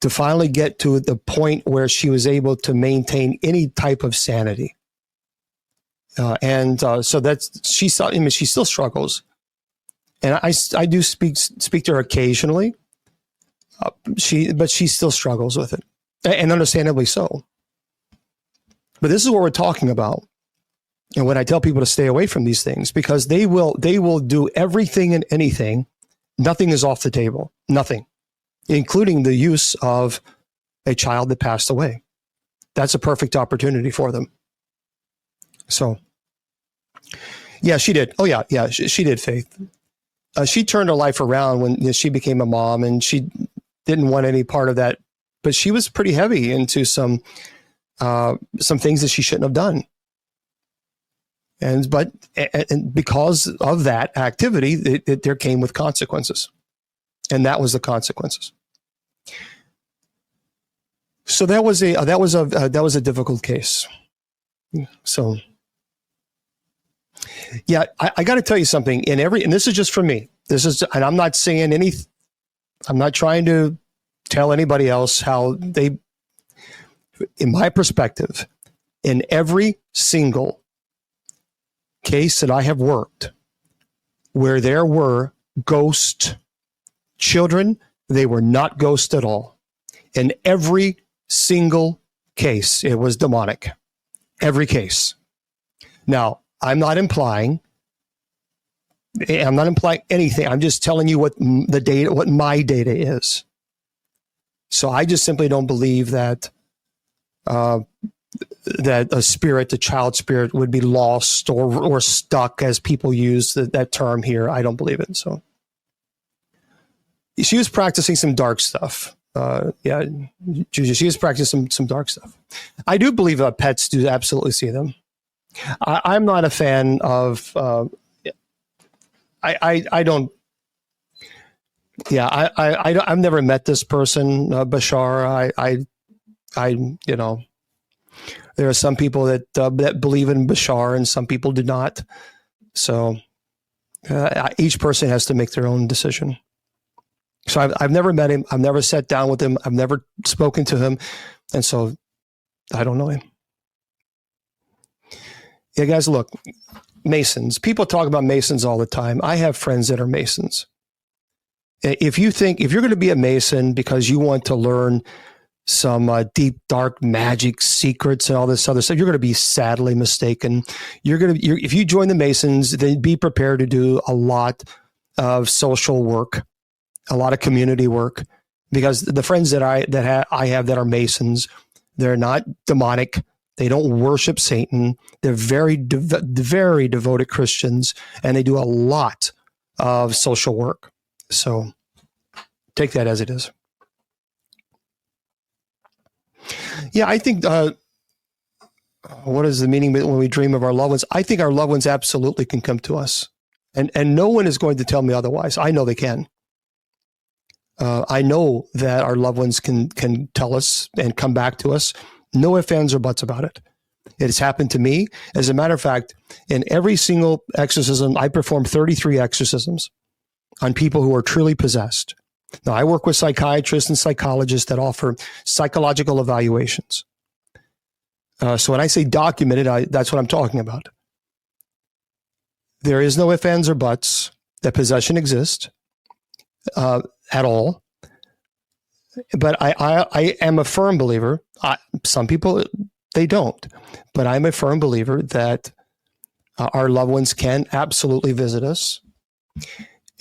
to finally get to the point where she was able to maintain any type of sanity. So she still struggles. And I do speak to her occasionally. But she still struggles with it, and understandably so. But this is what we're talking about. And when I tell people to stay away from these things, because they will do everything and anything. Nothing is off the table. Nothing, including the use of a child that passed away. That's a perfect opportunity for them. So, yeah, she did. Oh, yeah, she did, Faith. She turned her life around when she became a mom, and she didn't want any part of that. But she was pretty heavy into some things that she shouldn't have done. And because of that activity, there came with consequences, and that was the consequences. So that was a difficult case. So, yeah, I got to tell you something. And this is just for me. And I'm not saying I'm not trying to tell anybody else how they. In my perspective, in every single case that I have worked where there were ghost children, they were not ghosts at all. In every single case, it was demonic. Every case. Now, I'm not implying anything. I'm just telling you what my data is. So I just simply don't believe that that a child spirit would be lost or stuck, as people use that term here. I don't believe it. So she was practicing some dark stuff. She was practicing some dark stuff. I do believe pets do absolutely see them. I'm not a fan of. I don't. Yeah, I've never met this person, Bashar. There are some people that believe in Bashar, and some people do not. So each person has to make their own decision. So I've never met him. I've never sat down with him. I've never spoken to him, and so I don't know him. Yeah, guys, look, Masons. People talk about Masons all the time. I have friends that are Masons. If you're going to be a Mason because you want to learn some deep, dark magic secrets and all this other stuff, you're going to be sadly mistaken. If you join the Masons, then be prepared to do a lot of social work, a lot of community work, because the friends that I have that are Masons, they're not demonic. They don't worship Satan. They're very devoted Christians, and they do a lot of social work. So take that as it is. Yeah, I think, what is the meaning when we dream of our loved ones? I think our loved ones absolutely can come to us. And no one is going to tell me otherwise. I know they can. I know that our loved ones can tell us and come back to us. No ifs, ands, or buts about it. It has happened to me. As a matter of fact, in every single exorcism, I perform 33 exorcisms on people who are truly possessed. Now, I work with psychiatrists and psychologists that offer psychological evaluations. So when I say documented, that's what I'm talking about. There is no ifs, ands, or buts that possession exists at all. But I am a firm believer. Some people, they don't. But I'm a firm believer that our loved ones can absolutely visit us.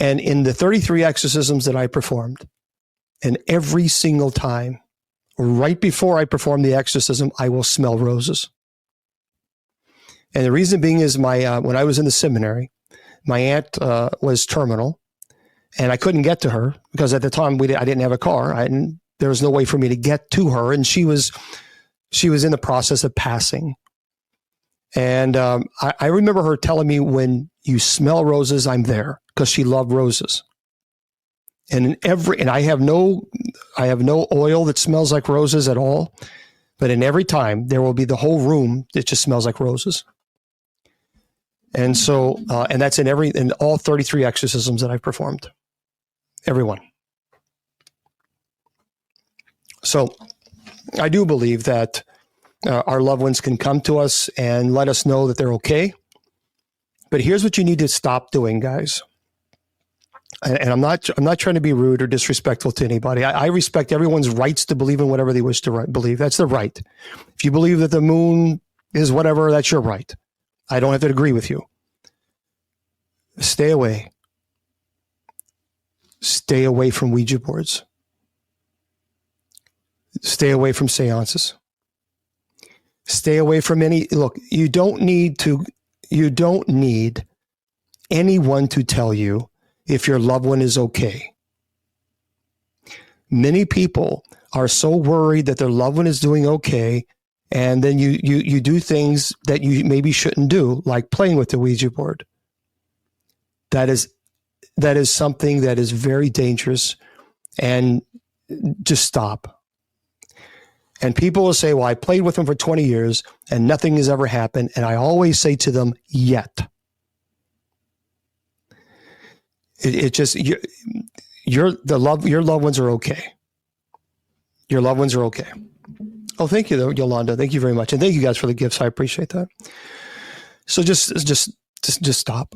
And in the 33 exorcisms that I performed, and every single time, right before I perform the exorcism, I will smell roses. And the reason being is when I was in the seminary, my aunt was terminal, and I couldn't get to her because at the time I didn't have a car. There was no way for me to get to her, and she was in the process of passing. And I remember her telling me, when you smell roses, I'm there, because she loved roses. And I have no oil that smells like roses at all, but in every time there will be the whole room that just smells like roses. And so, and that's in all 33 exorcisms that I've performed, everyone. So I do believe that our loved ones can come to us and let us know that they're okay. But here's what you need to stop doing, guys. And I'm not trying to be rude or disrespectful to anybody. I respect everyone's rights to believe in whatever they wish to believe. That's their right. If you believe that the moon is whatever, that's your right. I don't have to agree with you. Stay away. Stay away from Ouija boards. Stay away from seances. Stay away from look, you don't need anyone to tell you if your loved one is okay. Many people are so worried that their loved one is doing okay, and then you do things that you maybe shouldn't do, like playing with the Ouija board. That is something that is very dangerous, and just stop. And people will say, well, I played with them for 20 years and nothing has ever happened. And I always say to them, yet. Your loved ones are okay. Your loved ones are okay. Oh, thank you, Yolanda. Thank you very much. And thank you guys for the gifts. I appreciate that. So just stop.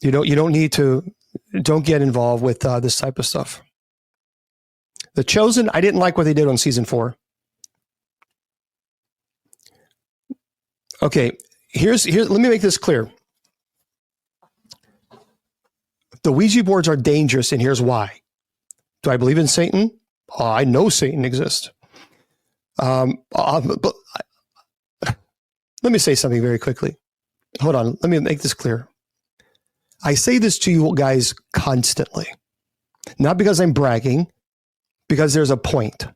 You don't need to, don't get involved with this type of stuff. The Chosen, I didn't like what they did on season 4. Okay, here's let me make this clear. The Ouija boards are dangerous, and here's why. Do I believe in Satan? Oh, I know Satan exists. But let me say something very quickly. Hold on. Let me make this clear. I say this to you guys constantly, not because I'm bragging, because there's a point.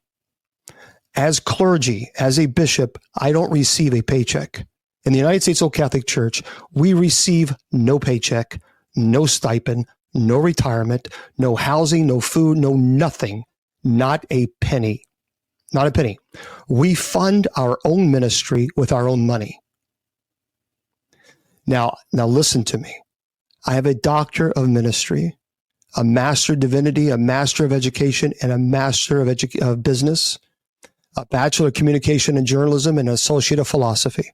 As clergy, as a bishop, I don't receive a paycheck. In the United States Old Catholic Church, we receive no paycheck, no stipend, no retirement, no housing, no food, no nothing, not a penny. Not a penny. We fund our own ministry with our own money. Now listen to me. I have a doctor of ministry, a master of divinity, a master of education, and a master of business, a bachelor of communication and journalism, and an associate of philosophy.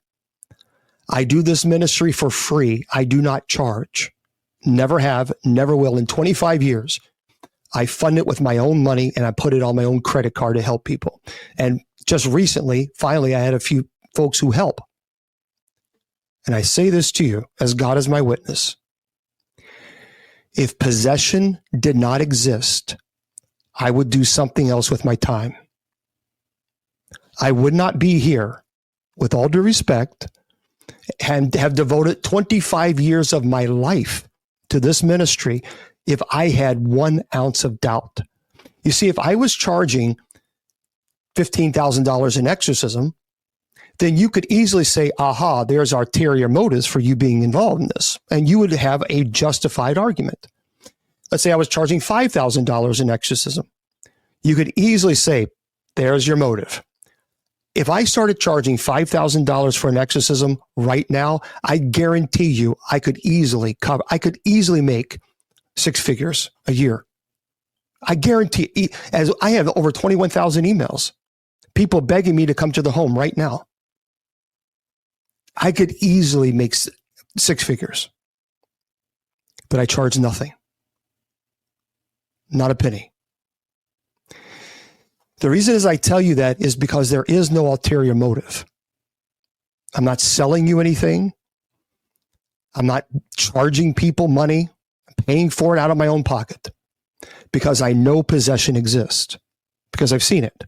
I do this ministry for free. I do not charge. Never have, never will. In 25 years, I fund it with my own money, and I put it on my own credit card to help people. And just recently, finally, I had a few folks who help. And I say this to you as God is my witness. If possession did not exist, I would do something else with my time. I would not be here, with all due respect, and have devoted 25 years of my life to this ministry if I had 1 ounce of doubt. You see, if I was charging $15,000 in exorcism, then you could easily say, aha, there's ulterior motives for you being involved in this. And you would have a justified argument. Let's say I was charging $5,000 in exorcism. You could easily say, there's your motive. If I started charging $5,000 for an exorcism right now, I guarantee you I could easily make 6 figures a year. I guarantee, as I have over 21,000 emails, people begging me to come to the home right now. I could easily make 6 figures, but I charge nothing. Not a penny. The reason is I tell you that is because there is no ulterior motive. I'm not selling you anything. I'm not charging people money. I'm paying for it out of my own pocket because I know possession exists, because I've seen it.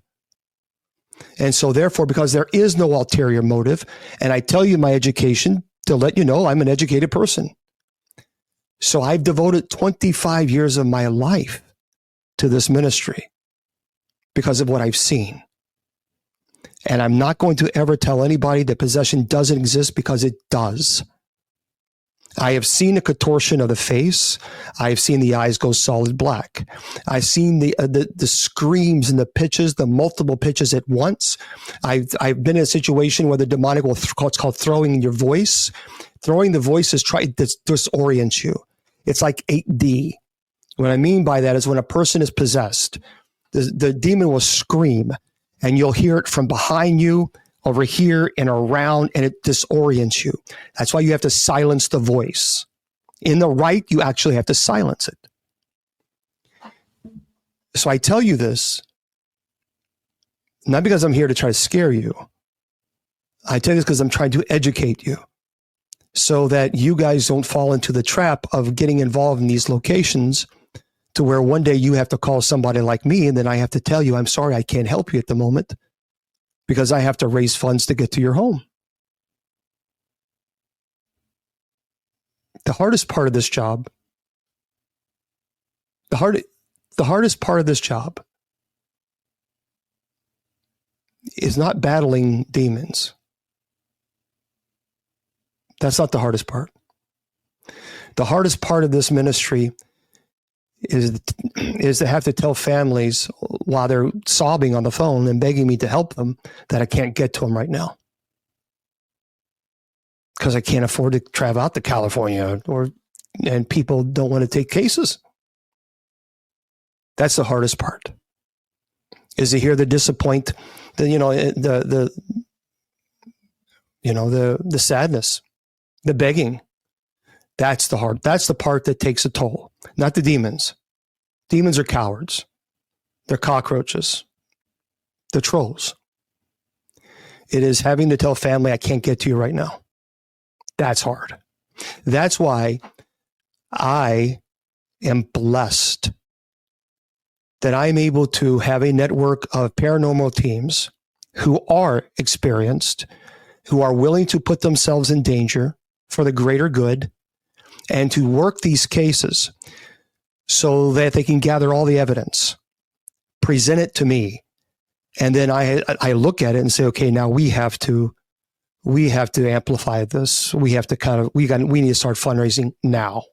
And so therefore, because there is no ulterior motive, and I tell you my education to let you know I'm an educated person. So I've devoted 25 years of my life to this ministry because of what I've seen. And I'm not going to ever tell anybody that possession doesn't exist, because it does. I have seen a contortion of the face. I have seen the eyes go solid black. I've seen the screams and the pitches, the multiple pitches at once. I've been in a situation where the demonic will, it's called throwing in your voice. Throwing the voice is disorients you. It's like 8D. What I mean by that is when a person is possessed, the demon will scream, and you'll hear it from behind you, over here and around, and it disorients you. That's why you have to silence the voice. In the right, you actually have to silence it. So I tell you this, not because I'm here to try to scare you. I tell you this because I'm trying to educate you so that you guys don't fall into the trap of getting involved in these locations to where one day you have to call somebody like me, and then I have to tell you, I'm sorry, I can't help you at the moment, because I have to raise funds to get to your home. The hardest part of this job, the hardest part of this job is not battling demons. That's not the hardest part. The hardest part of this ministry is to have to tell families while they're sobbing on the phone and begging me to help them that I can't get to them right now because I can't afford to travel out to California, and people don't want to take cases. That's the hardest part, is to hear the the sadness, the begging. That's the part that takes a toll, not the demons. Demons are cowards. They're cockroaches. They're trolls. It is having to tell family, I can't get to you right now. That's hard. That's why I am blessed that I'm able to have a network of paranormal teams who are experienced, who are willing to put themselves in danger for the greater good, and to work these cases so that they can gather all the evidence, present it to me, and then I look at it and say, okay, now we have to amplify this. We have to we need to start fundraising now.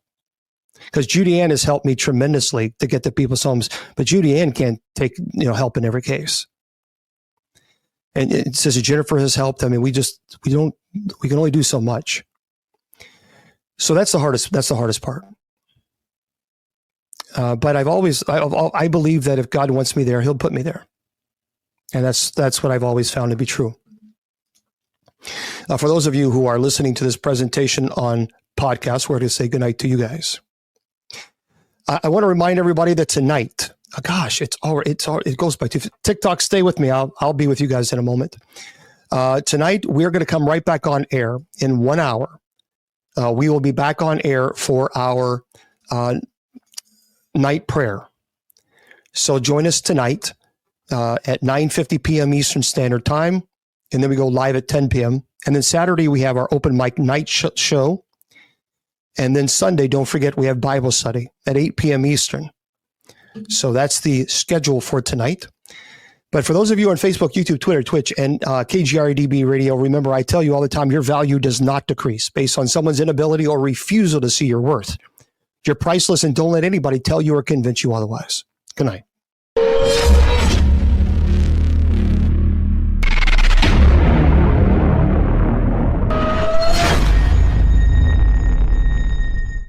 Because Judy Ann has helped me tremendously to get to people's homes, but Judy Ann can't take help in every case. And it says Jennifer has helped. I mean, we can only do so much. So that's the hardest part. But I believe that if God wants me there, he'll put me there. And that's what I've always found to be true. For those of you who are listening to this presentation on podcast, we're going to say goodnight to you guys. I want to remind everybody that tonight, it goes by TikTok. Stay with me. I'll be with you guys in a moment. Tonight, we're going to come right back on air in 1 hour. We will be back on air for our night prayer. So join us tonight at 9:50 p.m. Eastern Standard Time. And then we go live at 10 p.m. And then Saturday, we have our open mic night show. And then Sunday, don't forget, we have Bible study at 8 p.m. Eastern. So that's the schedule for tonight. But for those of you on Facebook, YouTube, Twitter, Twitch, and KGRDB Radio, remember, I tell you all the time, your value does not decrease based on someone's inability or refusal to see your worth. You're priceless, and don't let anybody tell you or convince you otherwise. Good night.